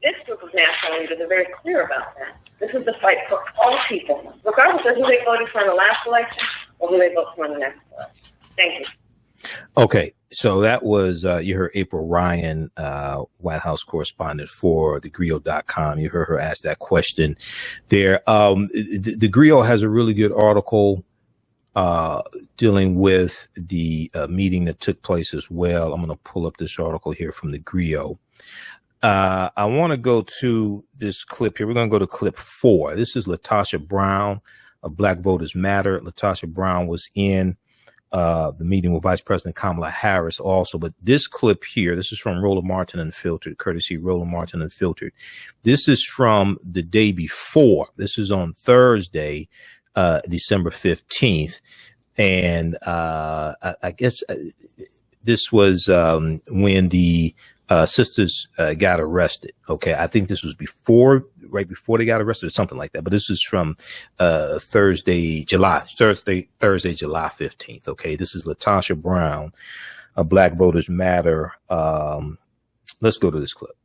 this group of national leaders are very clear about that. This is the fight for all people, regardless of who they voted for in the last election or who they vote for in the next election. Thank you. Okay, so that was, you heard April Ryan, White House correspondent for thegrio.com. You heard her ask that question there. The Grio has a really good article dealing with the meeting that took place as well. I'm going to pull up this article here from the Grio. I want to go to this clip here. We're going to go to clip 4. This is Latasha Brown of Black Voters Matter. Latasha Brown was in the meeting with Vice President Kamala Harris also. But this clip here, this is from Roland Martin Unfiltered, courtesy Roland Martin Unfiltered. This is from the day before. This is on Thursday, December 15th. And I guess this was when the sisters got arrested. Okay, I think this was right before they got arrested or something like that. But this is from Thursday, July 15th. Okay, this is Latasha Brown of Black Voters Matter. Let's go to this clip.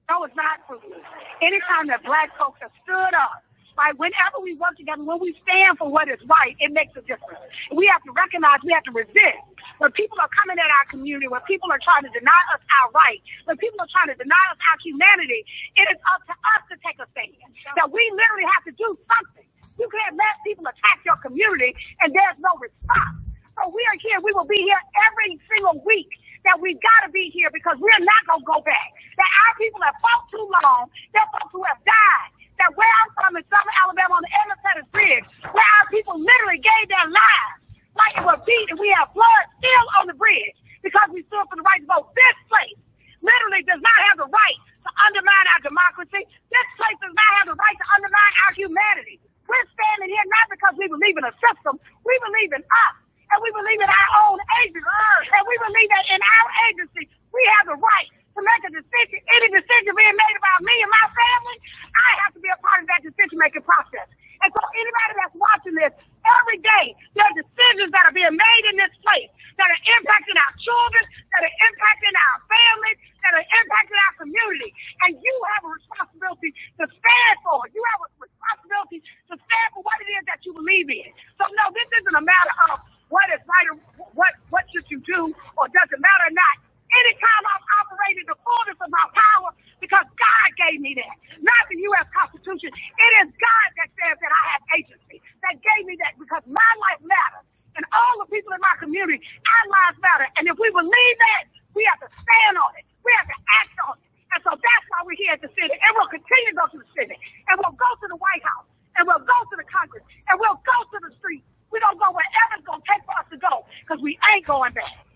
No, it's not privilege. Anytime that Black folks have stood up, right, whenever we work together, when we stand for what is right, it makes a difference. We have to recognize, we have to resist. When people are coming at our community, when people are trying to deny us our rights, when people are trying to deny us our humanity, it is up to us to take a stand. That we literally have to do something. You can't let people attack your community and there's no response. So we are here. We will be here every single week. That we've got to be here because we're not going to go back. That our people have fought too long. There are folks who have died. That where I'm from in Southern Alabama on the Edmond Bridge, where our people literally gave their lives like it was beat, and we have blood still on the bridge because we stood for the right to vote. This place literally does not have the right to undermine our democracy. This place does not have the right to undermine our humanity. We're standing here not because we believe in a system. We believe in us. And we believe in our own agency. And we believe that in our agency, we have the right to make a decision. Any decision being made about me and my family, I have to be a part of that decision-making process. And so anybody that's watching this, every day, there are decisions that are being made in this place that are impacting our children, that are impacting our families, that are impacting our community. And you have a responsibility to stand for it. You have a responsibility to stand for what it is that you believe in. So, no, this isn't a matter of what is right or what should you do or does it matter or not. Anytime I've operated the fullness of my power, because God gave me that, not the U.S. Constitution. It is God that says that I have agency, that gave me that because my life matters. And all the people in my community, our lives matter. And if we believe that, we have to stand on it. We have to act on it. And so that's why we're here at the city. And we'll continue to go to the city. And we'll go to the White House. And we'll go to the Congress. And we'll go to the streets. We're going to go wherever it's going to take for us to go because we ain't going back.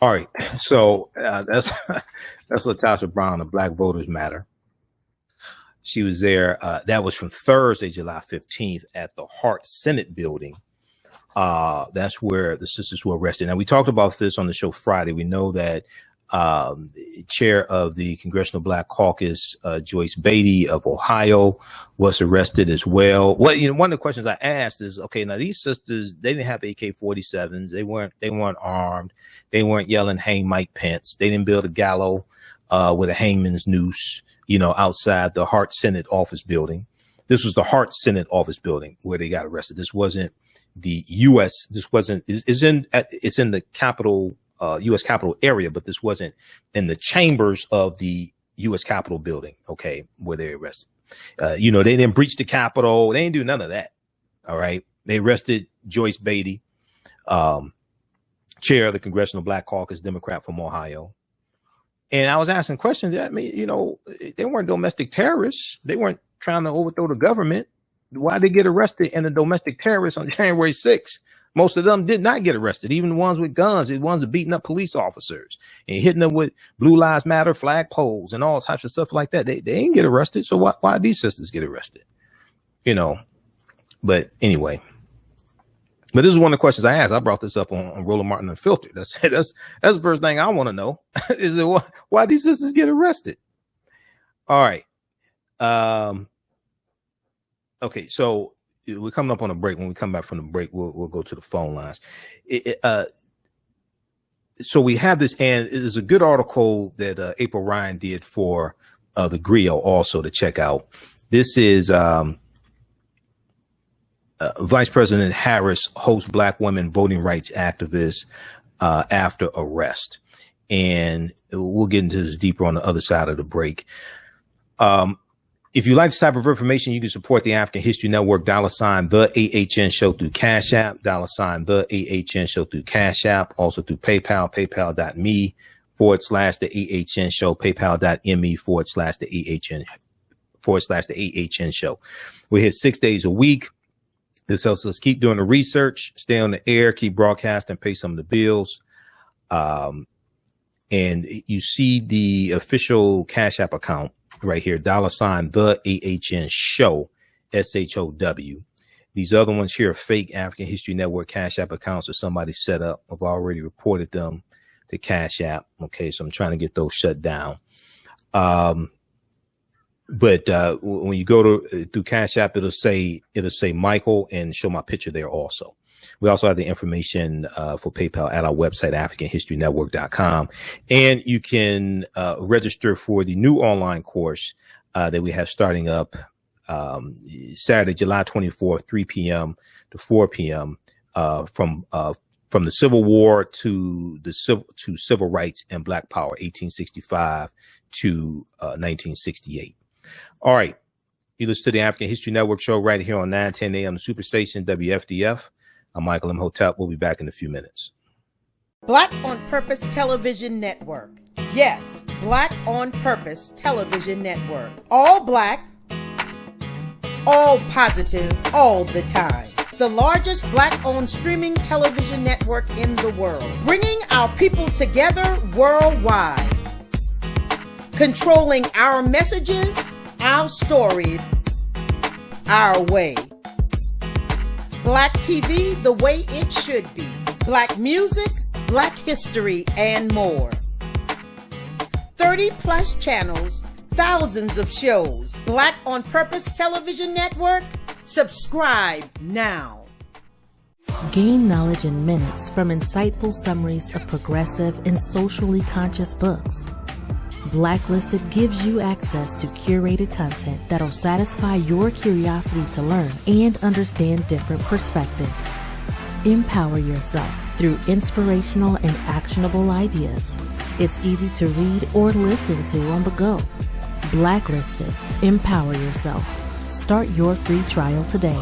All right. So that's Latasha Brown of Black Voters Matter. She was there. That was from Thursday, July 15th at the Hart Senate building. That's where the sisters were arrested. Now, we talked about this on the show Friday. We know that chair of the Congressional Black Caucus, Joyce Beatty of Ohio, was arrested as well. Well, one of the questions I asked is, okay, now these sisters, they didn't have AK-47s. They weren't armed. They weren't yelling, "Hang Mike Pence." They didn't build a gallows with a hangman's noose, outside the Hart Senate office building. This was the Hart Senate office building where they got arrested. This wasn't the U.S. This wasn't. It's in the Capitol. U.S. Capitol area, but this wasn't in the chambers of the U.S. Capitol building, okay, where they arrested. They didn't breach the Capitol. They didn't do none of that, all right? They arrested Joyce Beatty, chair of the Congressional Black Caucus, Democrat from Ohio. And I was asking questions. I mean, you know, they weren't domestic terrorists. They weren't trying to overthrow the government. Why did they get arrested? And the domestic terrorists on January 6th, most of them did not get arrested. Even the ones with guns, the ones that beating up police officers and hitting them with Blue Lives Matter flag poles and all types of stuff like that. They didn't get arrested. So why did these sisters get arrested? You know, but anyway. But this is one of the questions I asked. I brought this up on Roland Martin Unfiltered. That's the first thing I want to know is that why these sisters get arrested. All right. Okay. So we're coming up on a break. When we come back from the break, we'll go to the phone lines. So we have this, and it is a good article that April Ryan did for the Griot also to check out. This is Vice President Harris hosts Black women voting rights activists after arrest. And we'll get into this deeper on the other side of the break. If you like this type of information, you can support the African History Network, $, the AHN Show through Cash App, $, the AHN Show through Cash App, also through PayPal, paypal.me / the AHN Show, paypal.me / the AHN Show. We're here 6 days a week. This helps us keep doing the research, stay on the air, keep broadcasting, pay some of the bills. And you see the official Cash App account right here, $, the AHN Show, SHOW. These other ones here are fake African History Network Cash App accounts that somebody set up. I've already reported them to Cash App. Okay, so I'm trying to get those shut down. But when you go through Cash App, it'll say Michael and show my picture there also. We also have the information for PayPal at our website, AfricanHistoryNetwork.com. And you can register for the new online course that we have starting up Saturday, July 24th, 3 p.m. to 4 p.m. From the Civil War to civil rights and Black Power, 1865 to 1968. All right. You listen to the African History Network show right here on 910 a.m. Superstation WFDF. I'm Michael Imhotep. We'll be back in a few minutes. Black on Purpose Television Network. Yes, Black on Purpose Television Network. All black, all positive, all the time. The largest Black-owned streaming television network in the world. Bringing our people together worldwide. Controlling our messages, our story, our way. Black TV the way it should be. Black music, Black history, and more. 30 plus channels, thousands of shows. Black on Purpose Television Network. Subscribe now. Gain knowledge in minutes from insightful summaries of progressive and socially conscious books. Blacklisted gives you access to curated content that'll satisfy your curiosity to learn and understand different perspectives. Empower yourself through inspirational and actionable ideas. It's easy to read or listen to on the go. Blacklisted. Empower yourself. Start your free trial today.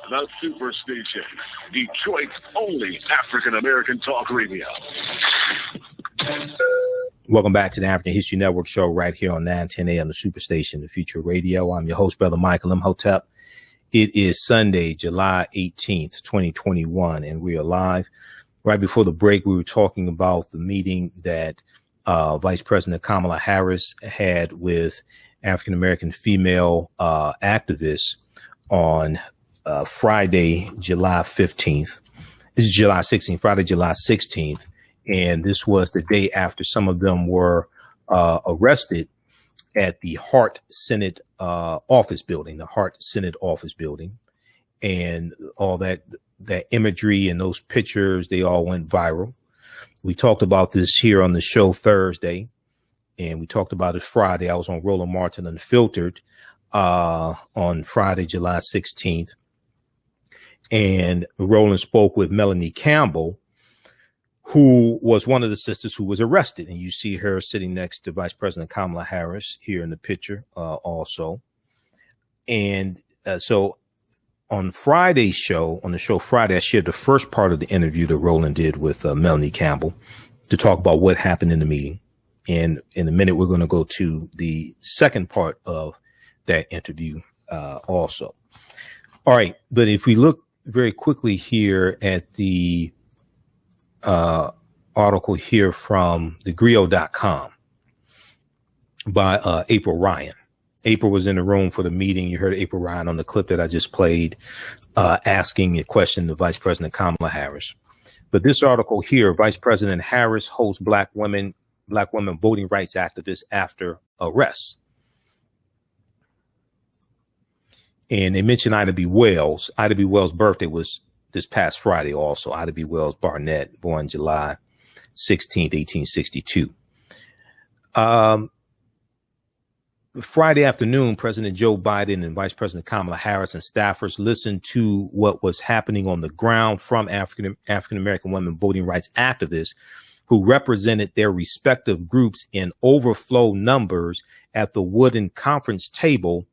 The Superstation, Detroit's only African-American talk radio. Welcome back to the African History Network show right here on 910 a.m. The Superstation, the Future Radio. I'm your host, Brother Michael Imhotep. It is Sunday, July 18th, 2021, and we are live. Right before the break, we were talking about the meeting that Vice President Kamala Harris had with African-American female activists on Friday, July 15th. This is July 16th, Friday, July 16th. And this was the day after some of them were arrested at the Hart Senate office building, the Hart Senate office building. And all that imagery and those pictures, they all went viral. We talked about this here on the show Thursday, and we talked about it Friday. I was on Roland Martin Unfiltered on Friday, July 16th. And Roland spoke with Melanie Campbell, who was one of the sisters who was arrested. And you see her sitting next to Vice President Kamala Harris here in the picture also. And so on Friday's show, on the show Friday, I shared the first part of the interview that Roland did with Melanie Campbell. to talk about what happened in the meeting. And in a minute, we're going to go to the second part of that interview also. All right. But if we look very quickly here at the article here from thegrio.com by April Ryan. April was in the room for the meeting. You heard April Ryan on the clip that I just played, asking a question to Vice President Kamala Harris. But this article here, Vice President Harris holds black women voting rights activists after arrest. And they mentioned Ida B. Wells. Ida B. Wells' birthday was this past Friday also. Ida B. Wells Barnett, born July 16th, 1862. Friday afternoon, President Joe Biden and Vice President Kamala Harris and staffers listened to what was happening on the ground from African-American women voting rights activists who represented their respective groups in overflow numbers at the wooden conference table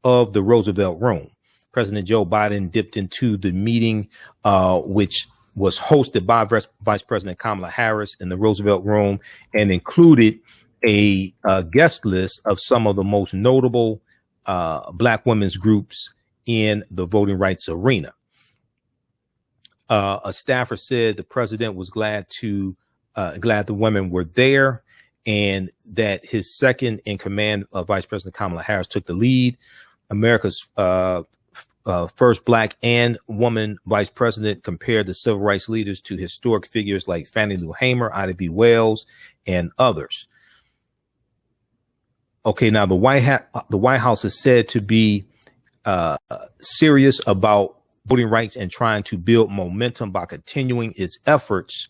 of the Roosevelt Room. President Joe Biden dipped into the meeting, which was hosted by Vice President Kamala Harris in the Roosevelt Room, and included a guest list of some of the most notable black women's groups in the voting rights arena. A staffer said the president was glad the women were there, and that his second in command of Vice President Kamala Harris took the lead. America's first black and woman vice president compared the civil rights leaders to historic figures like Fannie Lou Hamer, Ida B. Wells, and others. Okay, now the White House is said to be serious about voting rights and trying to build momentum by continuing its efforts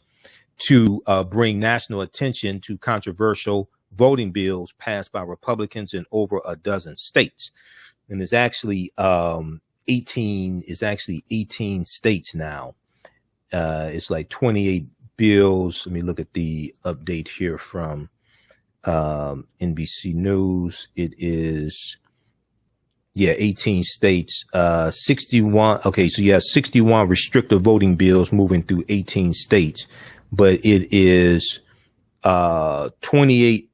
to bring national attention to controversial voting bills passed by Republicans in over a dozen states. And it's actually 18 states now. It's like 28 bills. Let me look at the update here from NBC News. It is, 18 states, 61. Okay, so you have 61 restrictive voting bills moving through 18 states, but it is 28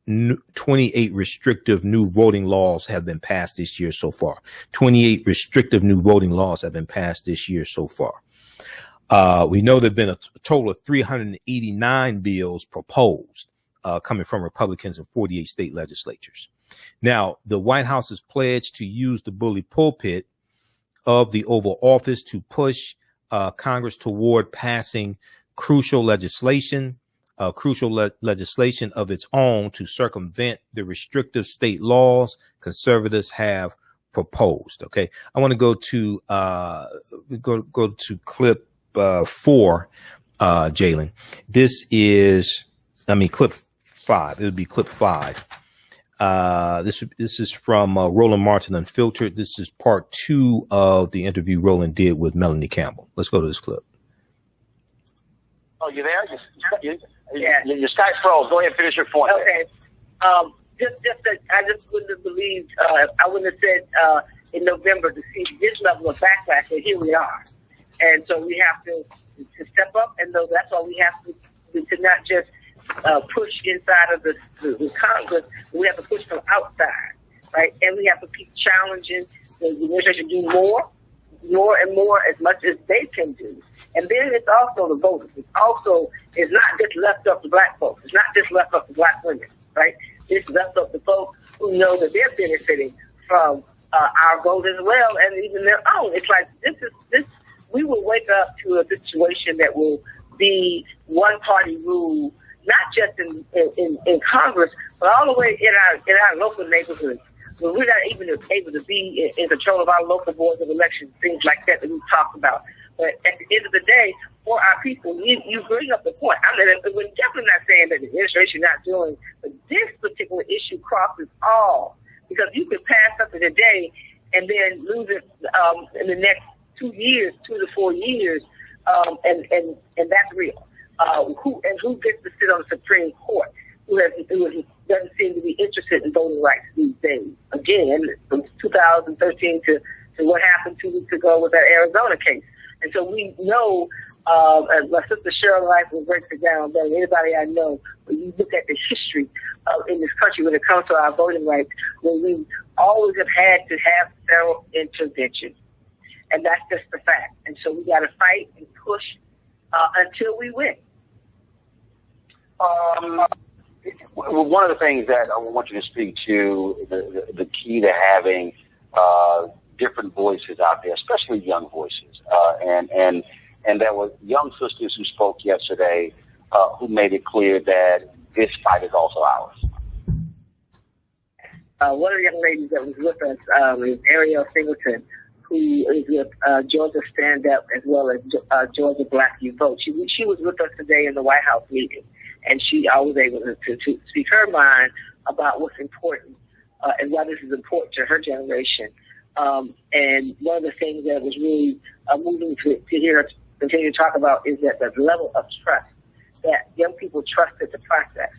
restrictive new voting laws have been passed this year so far. 28 restrictive new voting laws have been passed this year so far. We know there have been a total of 389 bills proposed, coming from Republicans in 48 state legislatures. Now, the White House has pledged to use the bully pulpit of the Oval Office to push Congress toward passing crucial legislation of its own to circumvent the restrictive state laws conservatives have proposed. Okay, I want to go to clip 4, Jalen. This is, clip 5. It would be clip 5. This is from Roland Martin Unfiltered. This is part 2 of the interview Roland did with Melanie Campbell. Let's go to this clip. Oh, you there? Your Skype froze. Go ahead and finish your point. Okay. I just wouldn't have believed, I wouldn't have said in November to see this level of backlash, and here we are. And so we have to step up, and that's why we have to not just push inside of the Congress, we have to push from outside, right? And we have to keep challenging the administration to do more and more, as much as they can do. And then it's also the voters. It's not just left up to black folks. It's not just left up to black women, right? It's left up to folks who know that they're benefiting from our vote as well, and even their own. It's like this. We will wake up to a situation that will be one party rule, not just in Congress, but all the way in our local neighborhoods. When we're not even able to be in control of our local boards of elections, things like that we've talked about. But at the end of the day, for our people, you bring up the point. We're definitely not saying that the administration not doing, but this particular issue crosses all. Because you could pass something today and then lose it in the next 2 to 4 years, and that's real. Who gets to sit on the Supreme Court? Who doesn't seem to be interested in voting rights these days. Again, from 2013 to what happened 2 weeks ago with that Arizona case. And so we know, as my sister Cheryl Life will break it down better than anybody I know, when you look at the history in this country when it comes to our voting rights, when we always have had to have federal intervention. And that's just the fact. And so we got to fight and push until we win. One of the things that I want you to speak to, the key to having different voices out there, especially young voices, and there were young sisters who spoke yesterday who made it clear that this fight is also ours. One of the young ladies that was with us is Ariel Singleton, who is with Georgia Stand Up as well as Georgia Black Youth Vote. She was with us today in the White House meeting, and she was able to speak her mind about what's important and why this is important to her generation. And one of the things that was really moving to hear her continue to talk about is that the level of trust, that young people trusted the process.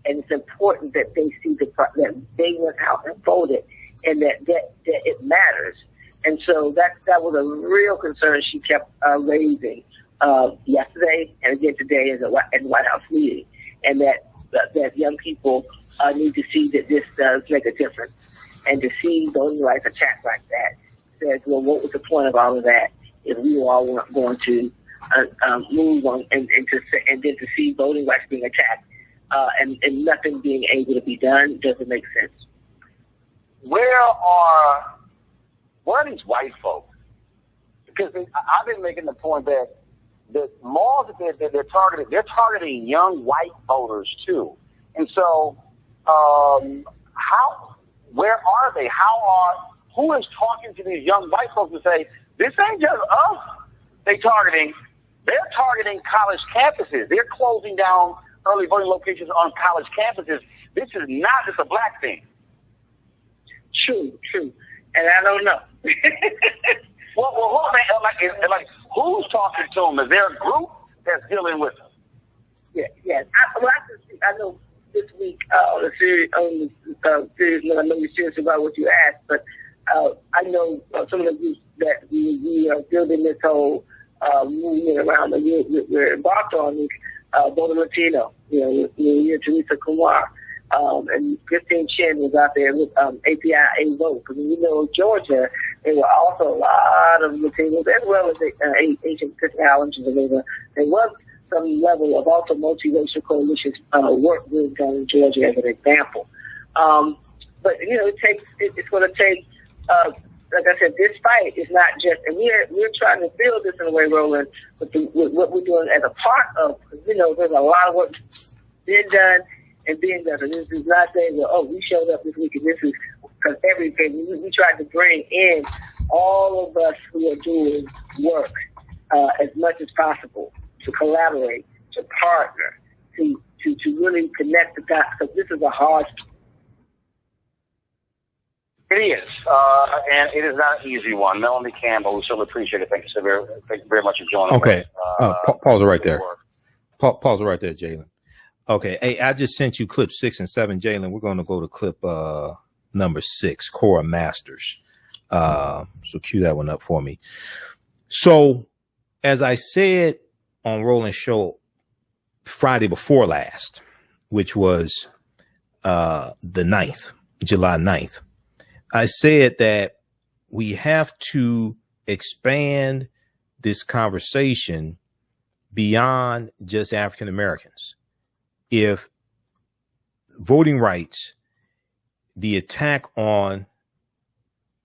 And it's important that they see that they went out and voted and that it matters. And so that was a real concern she kept raising yesterday and again today in the White House meeting, and that young people need to see that this does make a difference, and to see voting rights attacked like that says, well, what was the point of all of that if we were all going to move on and then to see voting rights being attacked and nothing being able to be done doesn't make sense. Where are these white folks? Because I've been making the point that the laws that they're targeting young white voters too. And so, where are they? Who is talking to these young white folks to say, this ain't just us they're targeting college campuses. They're closing down early voting locations on college campuses. This is not just a black thing. True. And I don't know. Who's talking to them? Is there a group that's dealing with them? Yes. I know this week on the series, I know you're serious about what you asked, but I know some of the groups that we are building this whole movement around that we're embarked on is Vote Latino. Teresa Kumar. And Christine Chin was out there with API Vote. Because Georgia, there were also a lot of Latinos as well as Asian Pacific Islanders. There was some level of also multiracial coalitions work being done in Georgia as an example. But it's going to take. Like I said, this fight is not just, and we're trying to build this in a way, Roland, with what we're doing as a part of. There's a lot of work being done and being done. And this is not saying, we showed up this week and this is because everything. We tried to bring in all of us who are doing work as much as possible to collaborate, to partner, to really connect the dots, because this is a hard. It is, and it is not an easy one. Melanie Campbell, we so appreciate it. Thank you very much for joining us. Okay, pause it right there. Pause it right there, Jalen. Okay, hey, I just sent you clip 6 and 7, Jalen. We're going to go to clip number 6, Cora Masters. So cue that one up for me. So, as I said on Roland's show Friday before last, which was the 9th, July 9th, I said that we have to expand this conversation beyond just African Americans. If voting rights, the attack on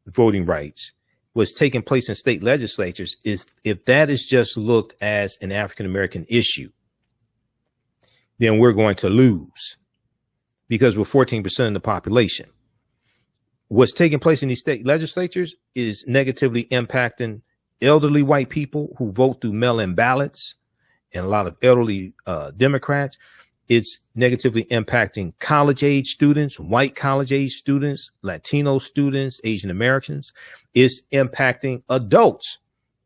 voting rights was taking place in state legislatures, if that is just looked as an African American issue, then we're going to lose because we're 14% of the population. What's taking place in these state legislatures is negatively impacting elderly white people who vote through mail-in ballots and a lot of elderly Democrats. It's negatively impacting college-age students, white college-age students, Latino students, Asian Americans. It's impacting adults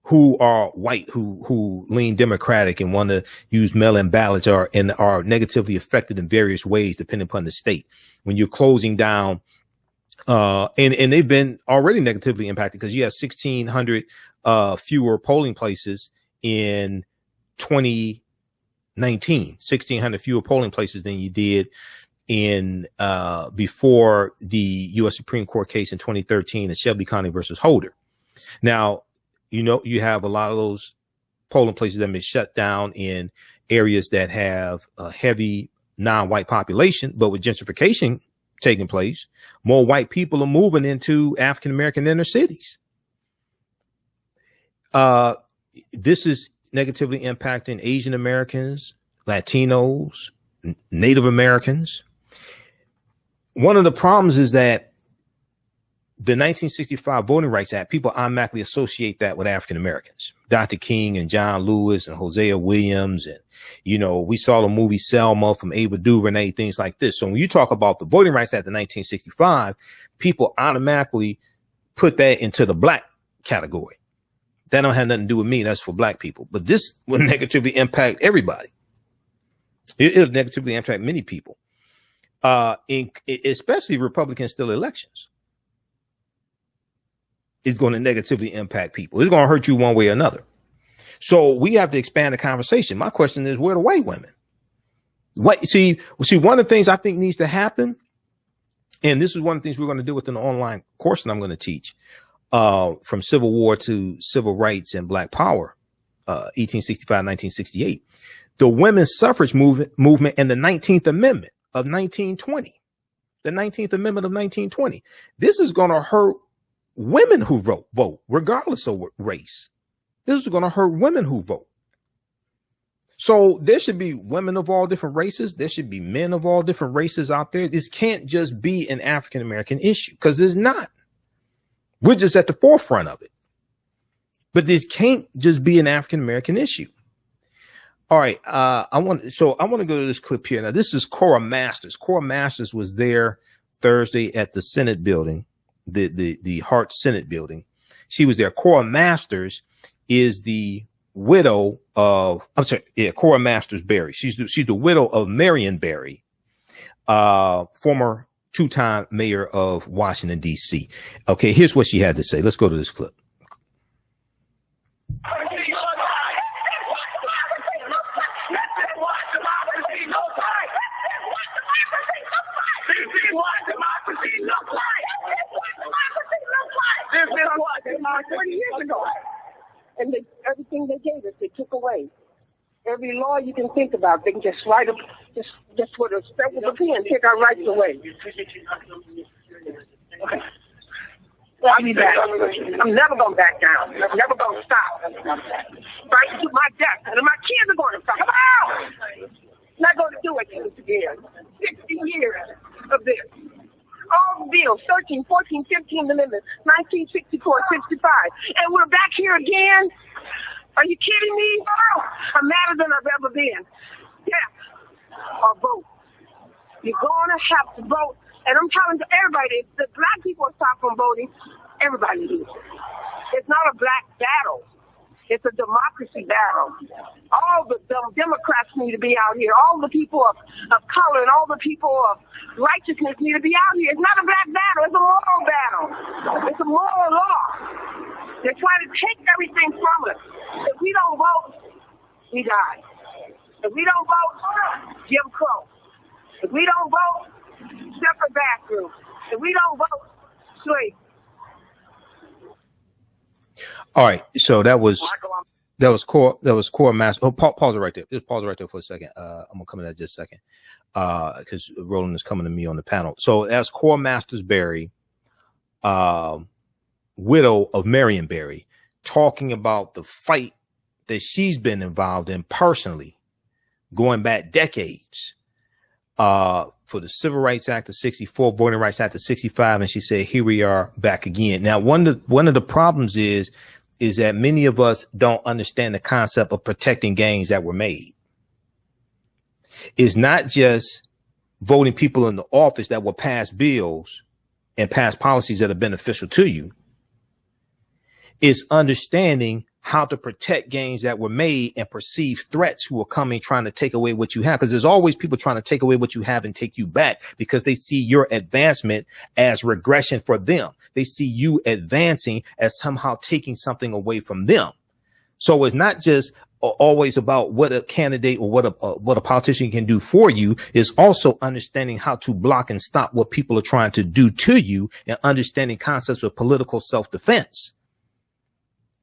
who are white, who lean Democratic and want to use mail-in ballots and are negatively affected in various ways depending upon the state. When you're closing down, and they've been already negatively impacted because you have 1,600 fewer polling places in 2019, 1,600 fewer polling places than you did in before the U.S. Supreme Court case in 2013, the Shelby County versus Holder. Now, you have a lot of those polling places that have been shut down in areas that have a heavy non-white population, but with gentrification taking place, more white people are moving into African-American inner cities. This is negatively impacting Asian Americans, Latinos, Native Americans. One of the problems is that the 1965 Voting Rights Act, people automatically associate that with African Americans. Dr. King and John Lewis and Hosea Williams. And, we saw the movie Selma from Ava DuVernay, things like this. So when you talk about the Voting Rights Act of 1965, people automatically put that into the black category. That don't have nothing to do with me. That's for black people. But this will negatively impact everybody. It'll negatively impact many people, especially Republicans still elections. It's going to negatively impact people. It's going to hurt you one way or another. So we have to expand the conversation. My question is, where are the white women? See, one of the things I think needs to happen, and this is one of the things we're going to do within the online course that I'm going to teach, from Civil War to Civil Rights and Black Power, 1865, 1968. The women's suffrage movement and the 19th Amendment of 1920. The 19th Amendment of 1920. This is going to hurt women who vote, regardless of race. This is going to hurt women who vote. So there should be women of all different races. There should be men of all different races out there. This can't just be an African-American issue, because it's not. We're just at the forefront of it. But this can't just be an African-American issue. All right. I want to go to this clip here. Now, this is Cora Masters. Cora Masters was there Thursday at the Senate building, the Hart Senate building. She was there. Cora Masters is the widow of, Cora Masters Berry. She's the widow of Marion Berry, former two-time mayor of Washington, D.C. Okay, here's what she had to say. Let's go to this clip. This is what 40 years ago. And everything they gave us, they took away. Every law you can think about, they can just write up, just with a step with a pen, take our rights away. Okay. I'll be back. I'm never going to back down. I'm never going to stop. Right to my death. And my kids are going to stop. Come on! Not going to do it to us again. 60 years of this. All the bills, 13, 14, 15 amendments, 1964, 65. And we're back here again? Are you kidding me? I'm madder than I've ever been. Yes, or vote. You're going to have to vote. And I'm telling everybody, if the black people stop from voting, everybody loses. It's not a black battle. It's a democracy battle. All the Democrats need to be out here. All the people of color and all the people of righteousness need to be out here. It's not a black battle. It's a moral battle. It's a moral law. They're trying to take everything from us. If we don't vote, we die. If we don't vote, Jim Crow. If we don't vote, separate bathroom. If we don't vote, slave. All right, so that was Cora Masters. Oh, pause it right there. Just pause it right there for a second. I'm gonna come to that just a second, because Roland is coming to me on the panel. So that's Cora Masters Berry, widow of Marion Berry, talking about the fight that she's been involved in personally, going back decades, for the Civil Rights Act of 64, Voting Rights Act of 65, and she said, here we are back again. Now, one of the problems is that many of us don't understand the concept of protecting gains that were made. It's not just voting people in the office that will pass bills and pass policies that are beneficial to you. It's understanding how to protect gains that were made and perceived threats who are coming trying to take away what you have. Because there's always people trying to take away what you have and take you back because they see your advancement as regression for them. They see you advancing as somehow taking something away from them. So it's not just always about what a candidate or what a politician can do for you. Is also understanding how to block and stop what people are trying to do to you and understanding concepts of political self-defense.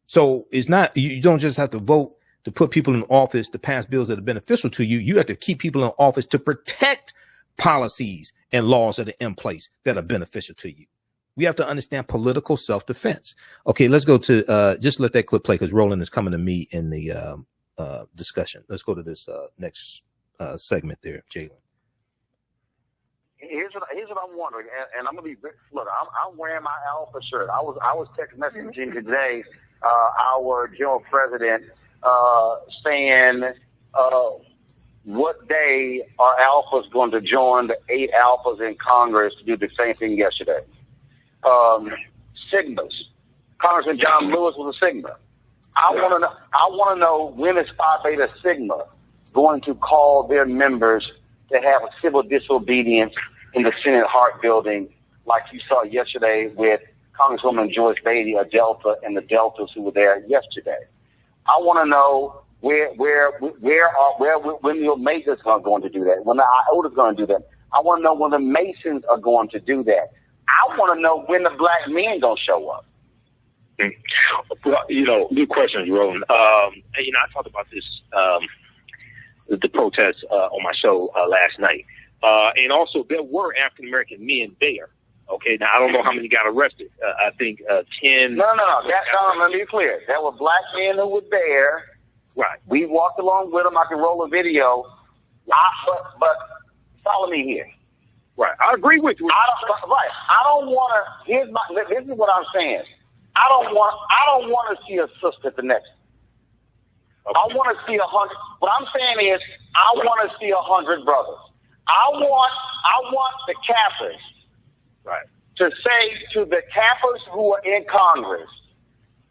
So it's not, you don't just have to vote to put people in office to pass bills that are beneficial to you. You have to keep people in office to protect policies and laws that are in place that are beneficial to you. We have to understand political self-defense. Okay, let's go to, just let that clip play because Roland is coming to me in the discussion. Let's go to this next segment there, Jalen. Here's what I'm wondering, and I'm gonna be look. I'm wearing my Alpha shirt. I was text messaging today our general president saying what day are Alphas going to join the 8 Alphas in Congress to do the same thing yesterday. Sigmas. Congressman John Lewis was a Sigma. I want to know when is Phi Beta Sigma going to call their members to have a civil disobedience in the Senate Hart building, like you saw yesterday with Congresswoman Joyce Beatty, a Delta, and the Deltas who were there yesterday. I want to know when the Omegas are going to do that, when the Iotas are going to do that. I want to know when the Masons are going to do that. I want to know when the black men going to show up. Well, good questions, Roland. I talked about this, the protests on my show last night. And also, there were African-American men there. Okay, now I don't know how many got arrested. I think 10. No. Let me be clear. There were black men who were there. Right. We walked along with them. I can roll a video. But follow me here. Right. I agree with you. I don't want to. This is what I'm saying. I don't want to see a sister at the next. Okay. I want to see 100. What I'm saying is, I want to see 100 brothers. I want the Kappas. Right. To say to the Kappas who are in Congress,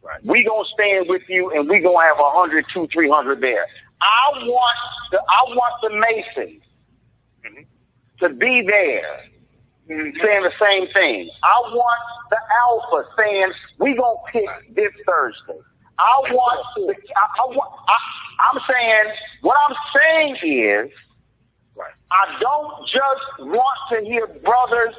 right, we gonna stand with you and we gonna have 100, 200, 300 there. I want the Masons to be there, saying the same thing. I want the Alpha saying we gonna pick this Thursday. I'm saying what I'm saying is, right, I don't just want to hear brothers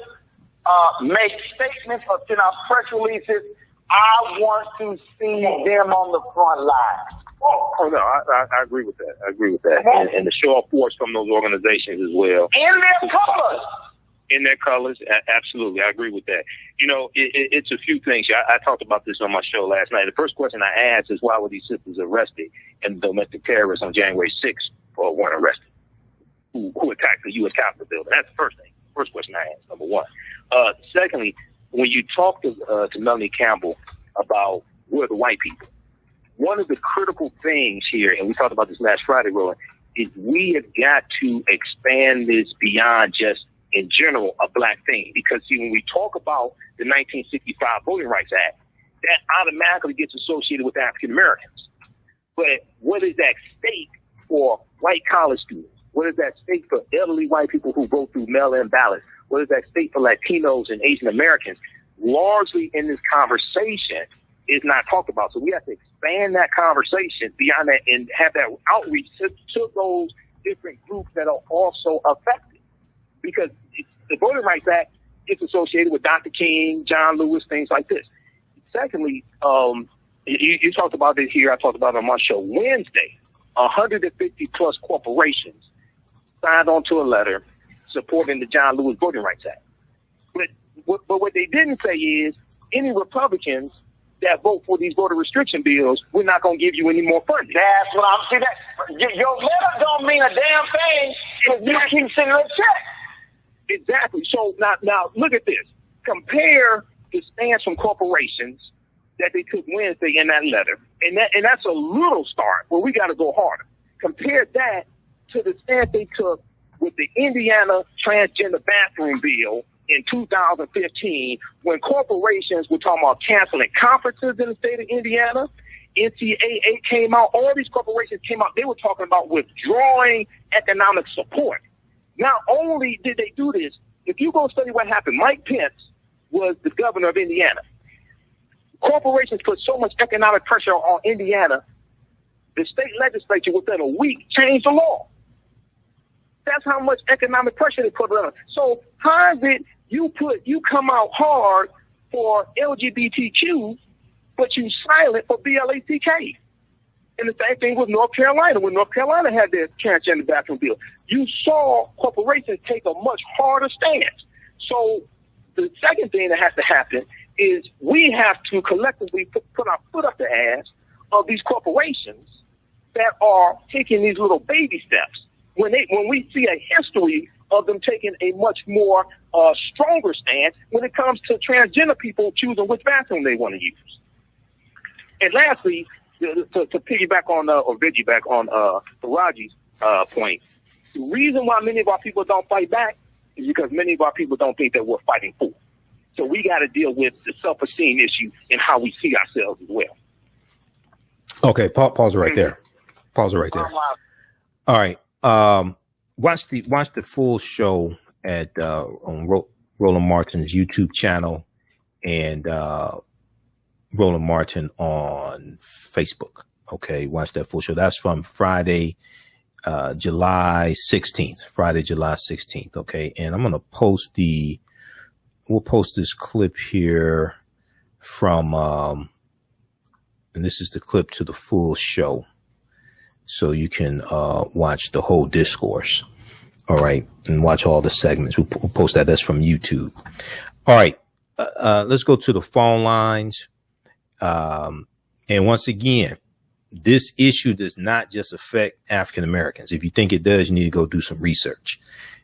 make statements or send out press releases. I want to see them on the front line. Oh no, I agree with that. And the show of force from those organizations as well. In their colors. In their colors, absolutely. I agree with that. It's a few things. I talked about this on my show last night. The first question I asked is why were these sisters arrested and the domestic terrorists on January 6th weren't arrested? Who attacked the U.S. Capitol building? That's the first thing. First question I asked, number one. Secondly, when you talk to Melanie Campbell about where the white people, one of the critical things here, and we talked about this last Friday, Roland, is we have got to expand this beyond just, in general, a black thing. Because, see, when we talk about the 1965 Voting Rights Act, that automatically gets associated with African Americans. But what is at stake for white college students? What is at stake for elderly white people who vote through mail-in ballots? What is at stake for Latinos and Asian Americans? Largely in this conversation is not talked about. So we have to expand that conversation beyond that and have that outreach to those different groups that are also affected. Because the Voting Rights Act is associated with Dr. King, John Lewis, things like this. Secondly, you talked about it here. I talked about it on my show. Wednesday, 150 plus corporations signed onto a letter supporting the John Lewis Voting Rights Act. But what they didn't say is any Republicans that vote for these voter restriction bills, we're not going to give you any more funding. That's what I'm saying. Your letter don't mean a damn thing if you keep sending a check. Exactly. So now look at this. Compare the stance from corporations that they took Wednesday in that letter, and that's a little start, but we got to go harder. Compare that to the stance they took with the Indiana transgender bathroom bill in 2015, when corporations were talking about canceling conferences in the state of Indiana NCAA came out. All these corporations came out. They were talking about withdrawing economic support. Not only did they do this, if you go study what happened, Mike Pence was the governor of Indiana. Corporations put so much economic pressure on Indiana, the state legislature within a week changed the law. That's how much economic pressure they put on. So how is it you come out hard for LGBTQ, but you silent for BLACK? And the same thing with North Carolina. When North Carolina had their transgender bathroom bill, you saw corporations take a much harder stance. So the second thing that has to happen is we have to collectively put our foot up the ass of these corporations that are taking these little baby steps. When we see a history of them taking a much more stronger stance when it comes to transgender people choosing which bathroom they want to use. And lastly, to piggyback on or piggyback on Raji's point, the reason why many of our people don't fight back is because many of our people don't think that we're fighting for. So we got to deal with the self-esteem issue and how we see ourselves as well. Okay, pause it right there. Pause it right there. All right. Watch the full show at on Roland Martin's YouTube channel and Roland Martin on Facebook. Okay, watch that full show. That's from Friday, July 16th. Friday, July 16th. Okay, and I'm gonna we'll post this clip here from and this is the clip to the full show, so you can watch the whole discourse. All right, and watch all the segments. We'll post that. That's from YouTube. All right, let's go to the phone lines. And once again, this issue does not just affect African Americans. If you think it does, you need to go do some research.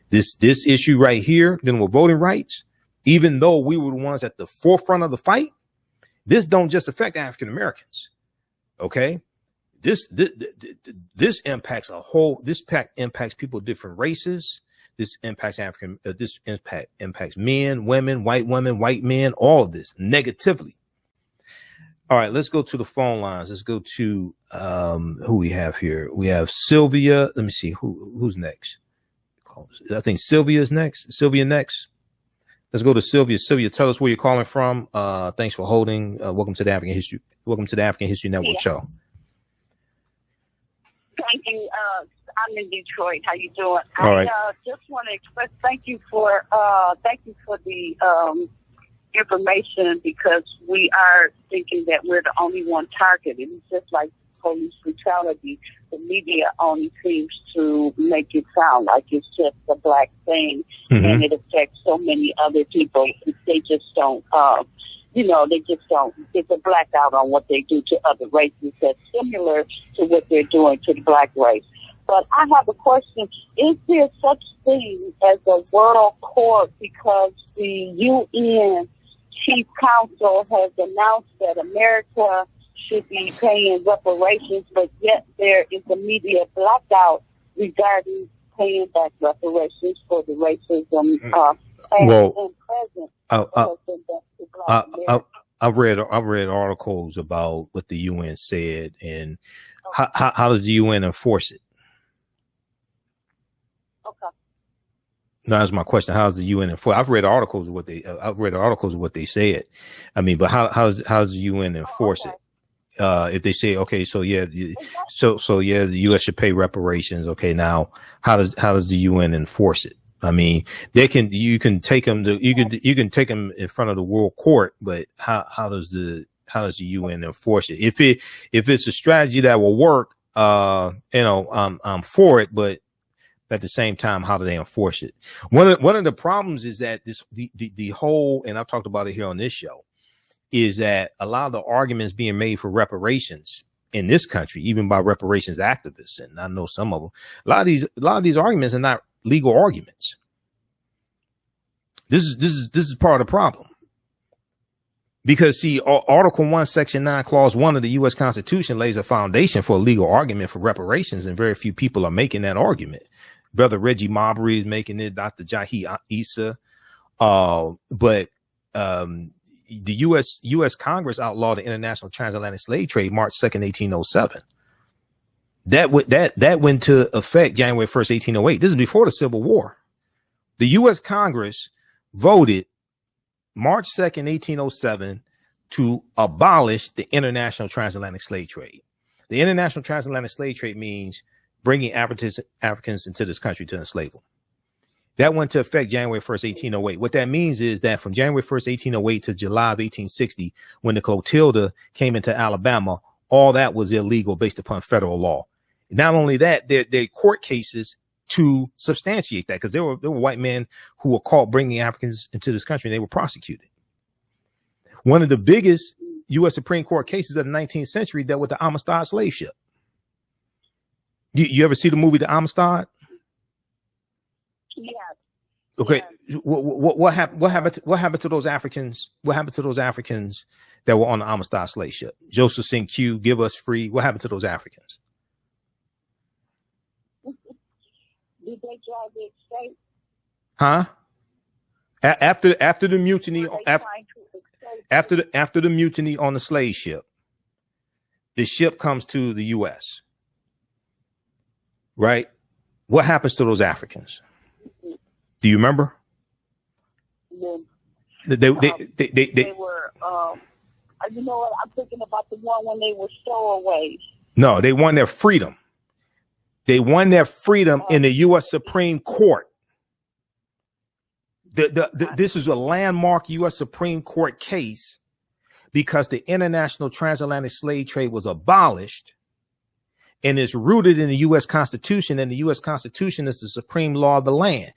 This issue right here, dealing with voting rights, even though we were the ones at the forefront of the fight, this don't just affect African Americans. Okay, this impacts impacts people of different races. This impacts impacts men, women, white men, all of this negatively. All right, let's go to the phone lines. Let's go to who we have here. We have Sylvia. Let me see who's next. I think Sylvia's next. Sylvia next. Let's go to Sylvia. Sylvia, tell us where you're calling from. Thanks for holding. Welcome to the African History. Welcome to the African History Network show. Thank you. I'm in Detroit. How you doing? All right. I just want to express thank you for the information, because we are thinking that we're the only one targeted. It's just like police brutality. The media only seems to make it sound like it's just a black thing, and it affects so many other people. They just don't, they just don't. It's a blackout on what they do to other races that's similar to what they're doing to the black race. But I have a question. Is there such thing as a world court? Because the UN Chief Counsel has announced that America should be paying reparations, but yet there is a media blackout regarding paying back reparations for the racism past and present. I've read articles about what the UN said, and how does the UN enforce it? No, that's my question. How's the UN enforce? I've read articles of what they said. I mean, but how's the UN enforce it? If they say, okay, so the U.S. should pay reparations. Okay, now how does the UN enforce it? I mean, you can take them in front of the World Court, but how does the UN enforce it? If it's a strategy that will work, I'm for it, but at the same time, how do they enforce it? One of the problems is that the whole, and I've talked about it here on this show, is that a lot of the arguments being made for reparations in this country, even by reparations activists, and I know some of them, a lot of these arguments are not legal arguments. This is part of the problem. Because see, Article 1, Section 9, Clause 1 of the U.S. Constitution lays a foundation for a legal argument for reparations, and very few people are making that argument. Brother Reggie Marbury is making it, Dr. Jahi Issa. the U.S. Congress outlawed the international transatlantic slave trade March 2nd, 1807. That went to effect January 1st, 1808. This is before the Civil War. The U.S. Congress voted March 2nd, 1807 to abolish the international transatlantic slave trade. The international transatlantic slave trade means bringing Africans into this country to enslave them. That went to effect January 1st, 1808. What that means is that from January 1st, 1808 to July of 1860, when the Clotilda came into Alabama, all that was illegal based upon federal law. Not only that, there are court cases to substantiate that, because there were white men who were caught bringing Africans into this country and they were prosecuted. One of the biggest U.S. Supreme Court cases of the 19th century dealt with the Amistad slave ship. You ever see the movie The Amistad? Yeah. Okay. Yeah. What happened to those Africans? What happened to those Africans that were on the Amistad slave ship? Joseph St. Q, give us free. What happened to those Africans? Did they try to escape? Huh? After the mutiny, after the mutiny on the slave ship, the ship comes to the U.S. Right? What happens to those Africans? Do you remember? Yeah. They were. You know what? I'm thinking about the one when they were stowaways. No, they won their freedom. They won their freedom in the U.S. Supreme Court. This is a landmark U.S. Supreme Court case because the international transatlantic slave trade was abolished and is rooted in the U.S. Constitution, and the U.S. Constitution is the supreme law of the land.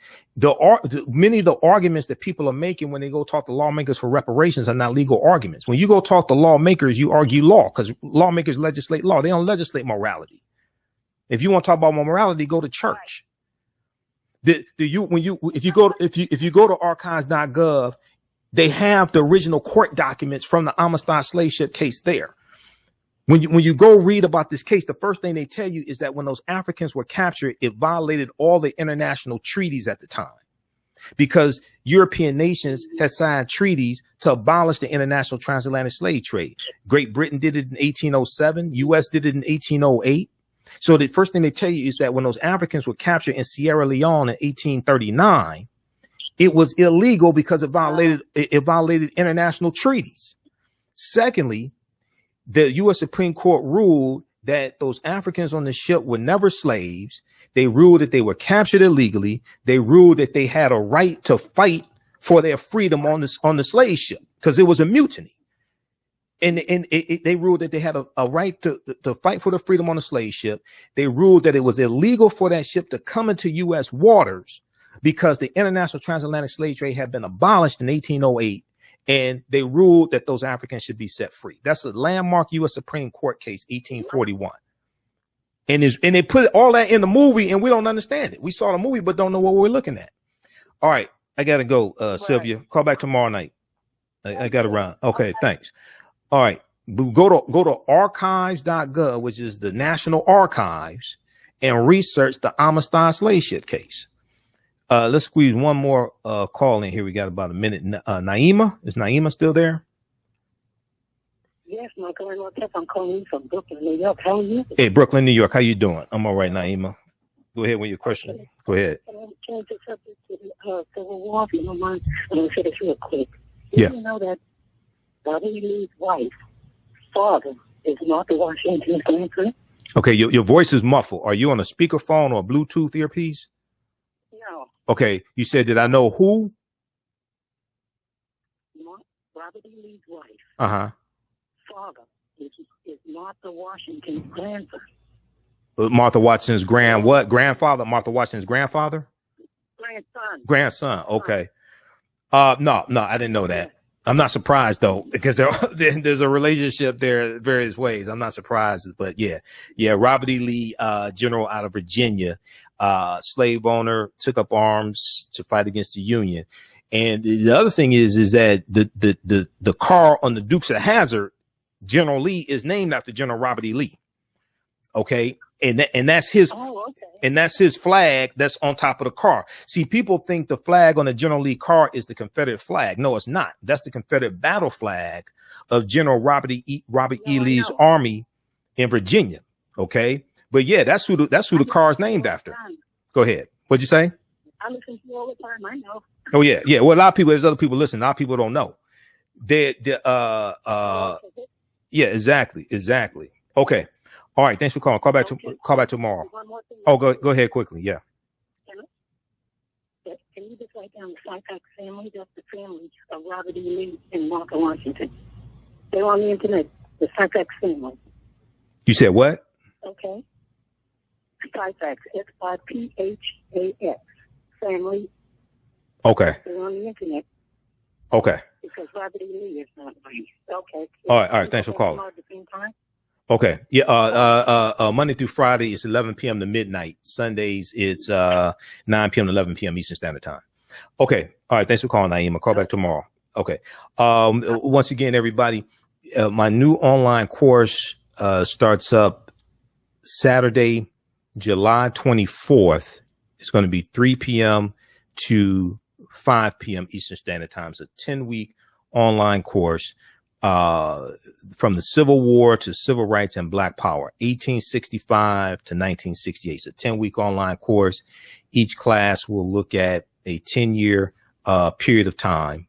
Many of the arguments that people are making when they go talk to lawmakers for reparations are not legal arguments. When you go talk to lawmakers, you argue law, because lawmakers legislate law. They don't legislate morality. If you want to talk about morality, go to church. If you go to archives.gov, they have the original court documents from the Amistad slave ship case there. When you go read about this case, the first thing they tell you is that when those Africans were captured, it violated all the international treaties at the time, because European nations had signed treaties to abolish the international transatlantic slave trade. Great Britain did it in 1807. U.S. did it in 1808. So the first thing they tell you is that when those Africans were captured in Sierra Leone in 1839, it was illegal because it violated international treaties. Secondly, the U.S. Supreme Court ruled that those Africans on the ship were never slaves. They ruled that they were captured illegally. They ruled that they had a right to fight for their freedom on the slave ship because it was a mutiny. And they ruled that they had a right to fight for the freedom on the slave ship. They ruled that it was illegal for that ship to come into U.S. waters because the international transatlantic slave trade had been abolished in 1808. And they ruled that those Africans should be set free. That's a landmark U.S. Supreme Court case, 1841. And they put all that in the movie, and we don't understand it. We saw the movie, but don't know what we're looking at. All right, I gotta go, Sylvia. Call back tomorrow night. I gotta run. Okay, thanks. All right, go to archives.gov, which is the National Archives, and research the Amistad slave ship case. Let's squeeze one more call in here. We got about a minute. Naima, is Naima still there? Yes, Michael Imhotep. I'm calling from Brooklyn, New York. How are you? Hey, Brooklyn, New York. How you doing? I'm all right, Naima. Go ahead with your question. Okay. Go ahead. I'm change the subject to Civil War, if you don't mind. I'm going to say this real quick. Yeah. You know that Robert E's wife, father, is Martha Washington's grandson? Okay, your voice is muffled. Are you on a speakerphone or a Bluetooth earpiece? No. Okay, you said, did I know who? Robert E. Lee's wife. Uh-huh. Father is Martha Washington's grandson. Martha Washington's grandfather? Martha Washington's grandfather? Grandson. Okay. No, I didn't know that. I'm not surprised though, because there's a relationship there various ways. I'm not surprised, but yeah. Robert E. Lee, general out of Virginia, slave owner, took up arms to fight against the Union. And the other thing is that the car on the Dukes of Hazzard, General Lee, is named after General Robert E. Lee. Okay. And that's his, And that's his flag that's on top of the car. See, people think the flag on the General Lee car is the Confederate flag. No, it's not. That's the Confederate battle flag of General Robert E. Lee's army in Virginia. Okay. But yeah, that's who the car is named after. Go ahead. What'd you say? I listen to you all the time. I know. Oh yeah. Yeah. Well, a lot of people, there's other people listening. A lot of people don't know. Yeah, exactly. Okay. All right. Thanks for calling. Call back tomorrow. Oh, go ahead quickly. Yeah. Can you just write down the Sycox family? That's the family of Robert E. Lee and Martha Washington. They're on the internet. The Sycox family. You said what? Okay. Sycox. SIPHAX. Family. Okay. They're on the internet. Okay. Because Robert E. Lee is not Lee. Okay. All right. Thanks for calling. Okay. Yeah. Monday through Friday it's 11 p.m. to midnight. Sundays it's 9 p.m. to 11 p.m. Eastern Standard Time. Okay. All right. Thanks for calling, Naima. Call back tomorrow. Okay. Once again, everybody, my new online course starts up Saturday, July 24th. It's going to be 3 p.m. to 5 p.m. Eastern Standard Time. It's a 10-week online course. From the Civil War to Civil Rights and Black Power, 1865 to 1968. It's a 10-week online course. Each class will look at a 10-year period of time.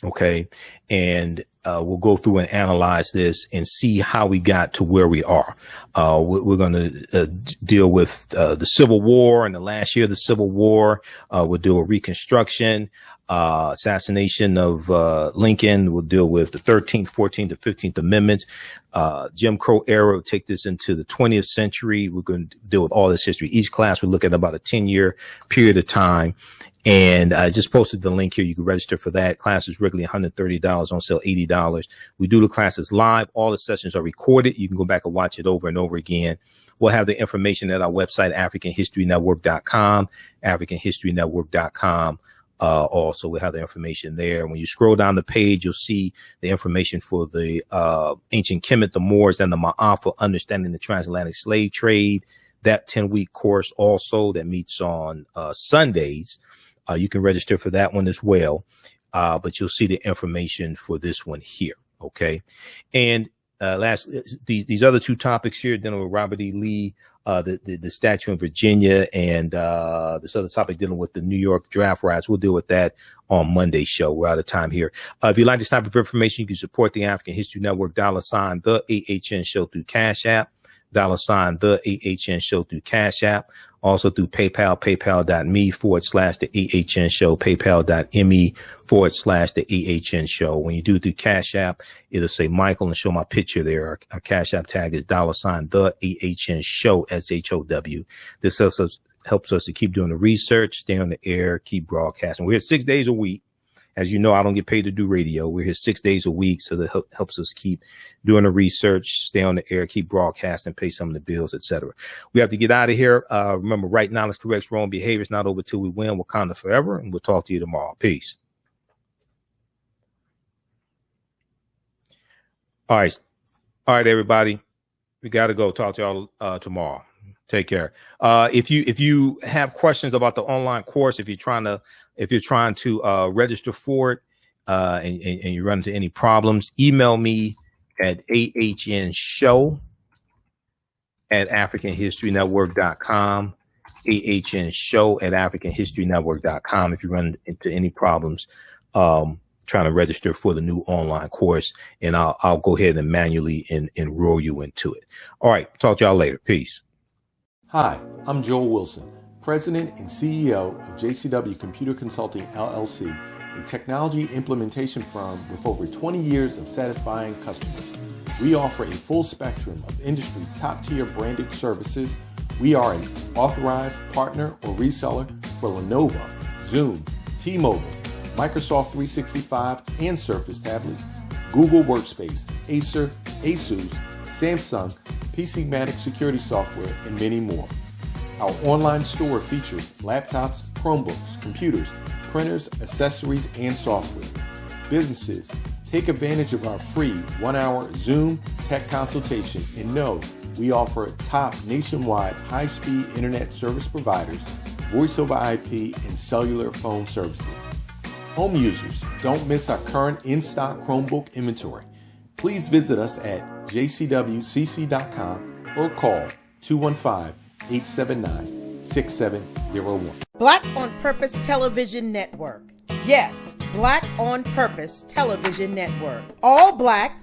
Okay. And we'll go through and analyze this and see how we got to where we are. We're going to deal with the Civil War and the last year of the Civil War. We'll do a Reconstruction. Assassination of Lincoln. We'll deal with the 13th, 14th, and 15th Amendments. Jim Crow era. We'll take this into the 20th century. We're going to deal with all this history. Each class will look at about a 10-year period of time. And I just posted the link here. You can register for that. Class is regularly $130, on sale $80. We do the classes live. All the sessions are recorded. You can go back and watch it over and over again. We'll have the information at our website, AfricanHistoryNetwork.com, AfricanHistoryNetwork.com. Also, we'll have the information there. When you scroll down the page, you'll see the information for the ancient Kemet, the Moors, and the Ma'afa, understanding the transatlantic slave trade. That 10-week course also that meets on Sundays. You can register for that one as well. But you'll see the information for this one here. Okay. And last, these other two topics here, dealing with Robert E. Lee, the statue in Virginia, and this other topic dealing with the New York Draft Riots. We'll deal with that on Monday's show. We're out of time here. If you like this type of information, you can support the African History Network, $ the AHN Show through Cash App, $ the AHN Show through Cash App. Also through PayPal, paypal.me/the AHN Show, paypal.me/the AHN Show. When you do it through Cash App, it'll say Michael and show my picture there. Our Cash App tag is $ the AHN Show, SHOW. This helps us to keep doing the research, stay on the air, keep broadcasting. We're here 6 days a week. As you know, I don't get paid to do radio. We're here 6 days a week, so that helps us keep doing the research, stay on the air, keep broadcasting, pay some of the bills, etc. We have to get out of here. Remember, right knowledge corrects wrong behavior. It's not over till we win. Wakanda forever, and we'll talk to you tomorrow. Peace. All right, everybody. We got to go. Talk to y'all tomorrow. Take care. If you have questions about the online course, if you're trying to register for it, and you run into any problems, email me at ahnshow@africanhistorynetwork.com, ahnshow@africanhistorynetwork.com. If you run into any problems, trying to register for the new online course, and I'll go ahead and manually enroll you into it. All right. Talk to y'all later. Peace. Hi, I'm Joel Wilson, President and CEO of JCW Computer Consulting, LLC, a technology implementation firm with over 20 years of satisfying customers. We offer a full spectrum of industry top-tier branded services. We are an authorized partner or reseller for Lenovo, Zoom, T-Mobile, Microsoft 365 and Surface tablets, Google Workspace, Acer, Asus, Samsung, PCmatic security software, and many more. Our online store features laptops, Chromebooks, computers, printers, accessories, and software. Businesses, take advantage of our free 1-hour Zoom tech consultation and know we offer top nationwide high-speed internet service providers, voice over IP, and cellular phone services. Home users, don't miss our current in-stock Chromebook inventory. Please visit us at jcwcc.com or call 215-879-6701. Black on Purpose Television Network. Yes, Black on Purpose Television Network. All black,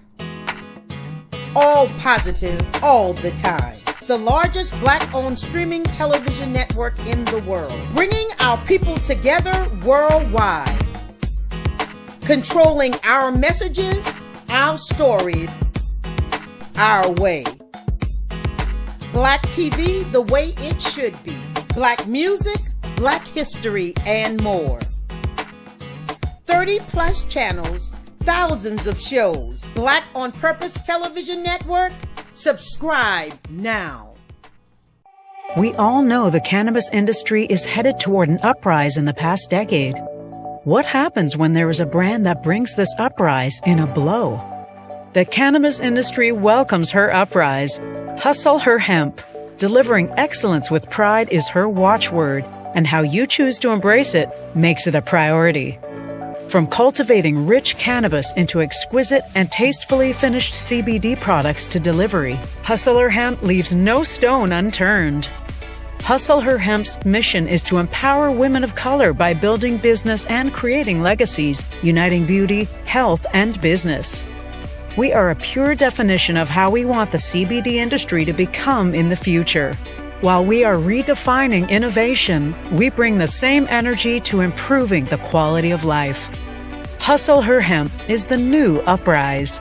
all positive, all the time. The largest black-owned streaming television network in the world. Bringing our people together worldwide. Controlling our messages, our story, our way. Black TV the way it should be. Black music, Black history, and more. 30 plus channels, thousands of shows. Black on Purpose Television Network. Subscribe now. We all know the cannabis industry is headed toward an uprise in the past decade. What happens when there is a brand that brings this uprise in a blow? The cannabis industry welcomes her uprise. Hustle her hemp. Delivering excellence with pride is her watchword, and how you choose to embrace it makes it a priority. From cultivating rich cannabis into exquisite and tastefully finished CBD products to delivery, Hustle Her Hemp leaves no stone unturned. Hustle Her Hemp's mission is to empower women of color by building business and creating legacies, uniting beauty, health, and business. We are a pure definition of how we want the CBD industry to become in the future. While we are redefining innovation, we bring the same energy to improving the quality of life. Hustle Her Hemp is the new uprise.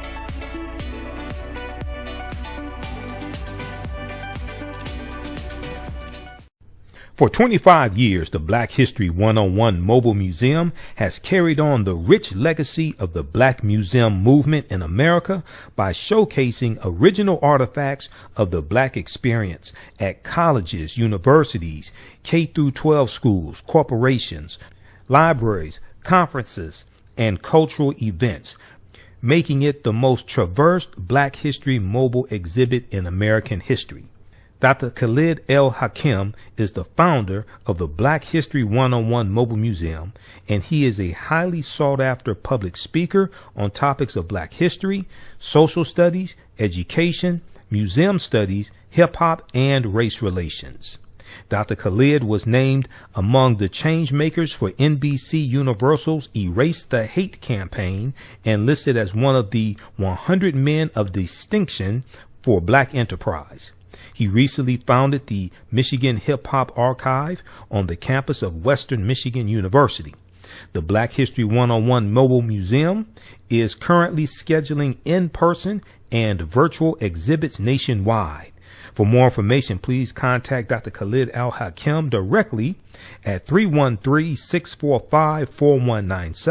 For 25 years, the Black History 101 Mobile Museum has carried on the rich legacy of the Black Museum movement in America by showcasing original artifacts of the Black experience at colleges, universities, K-12 schools, corporations, libraries, conferences, and cultural events, making it the most traversed Black History mobile exhibit in American history. Dr. Khalid El Hakim is the founder of the Black History 101 Mobile Museum, and he is a highly sought-after public speaker on topics of Black history, social studies, education, museum studies, hip-hop, and race relations. Dr. Khalid was named among the change makers for NBC Universal's Erase the Hate campaign and listed as one of the 100 men of distinction for Black enterprise. He recently founded the Michigan Hip Hop Archive on the campus of Western Michigan University. The Black History 101 Mobile Museum is currently scheduling in-person and virtual exhibits nationwide. For more information, please contact Dr. Khalid Al Hakim directly at 313-645-4197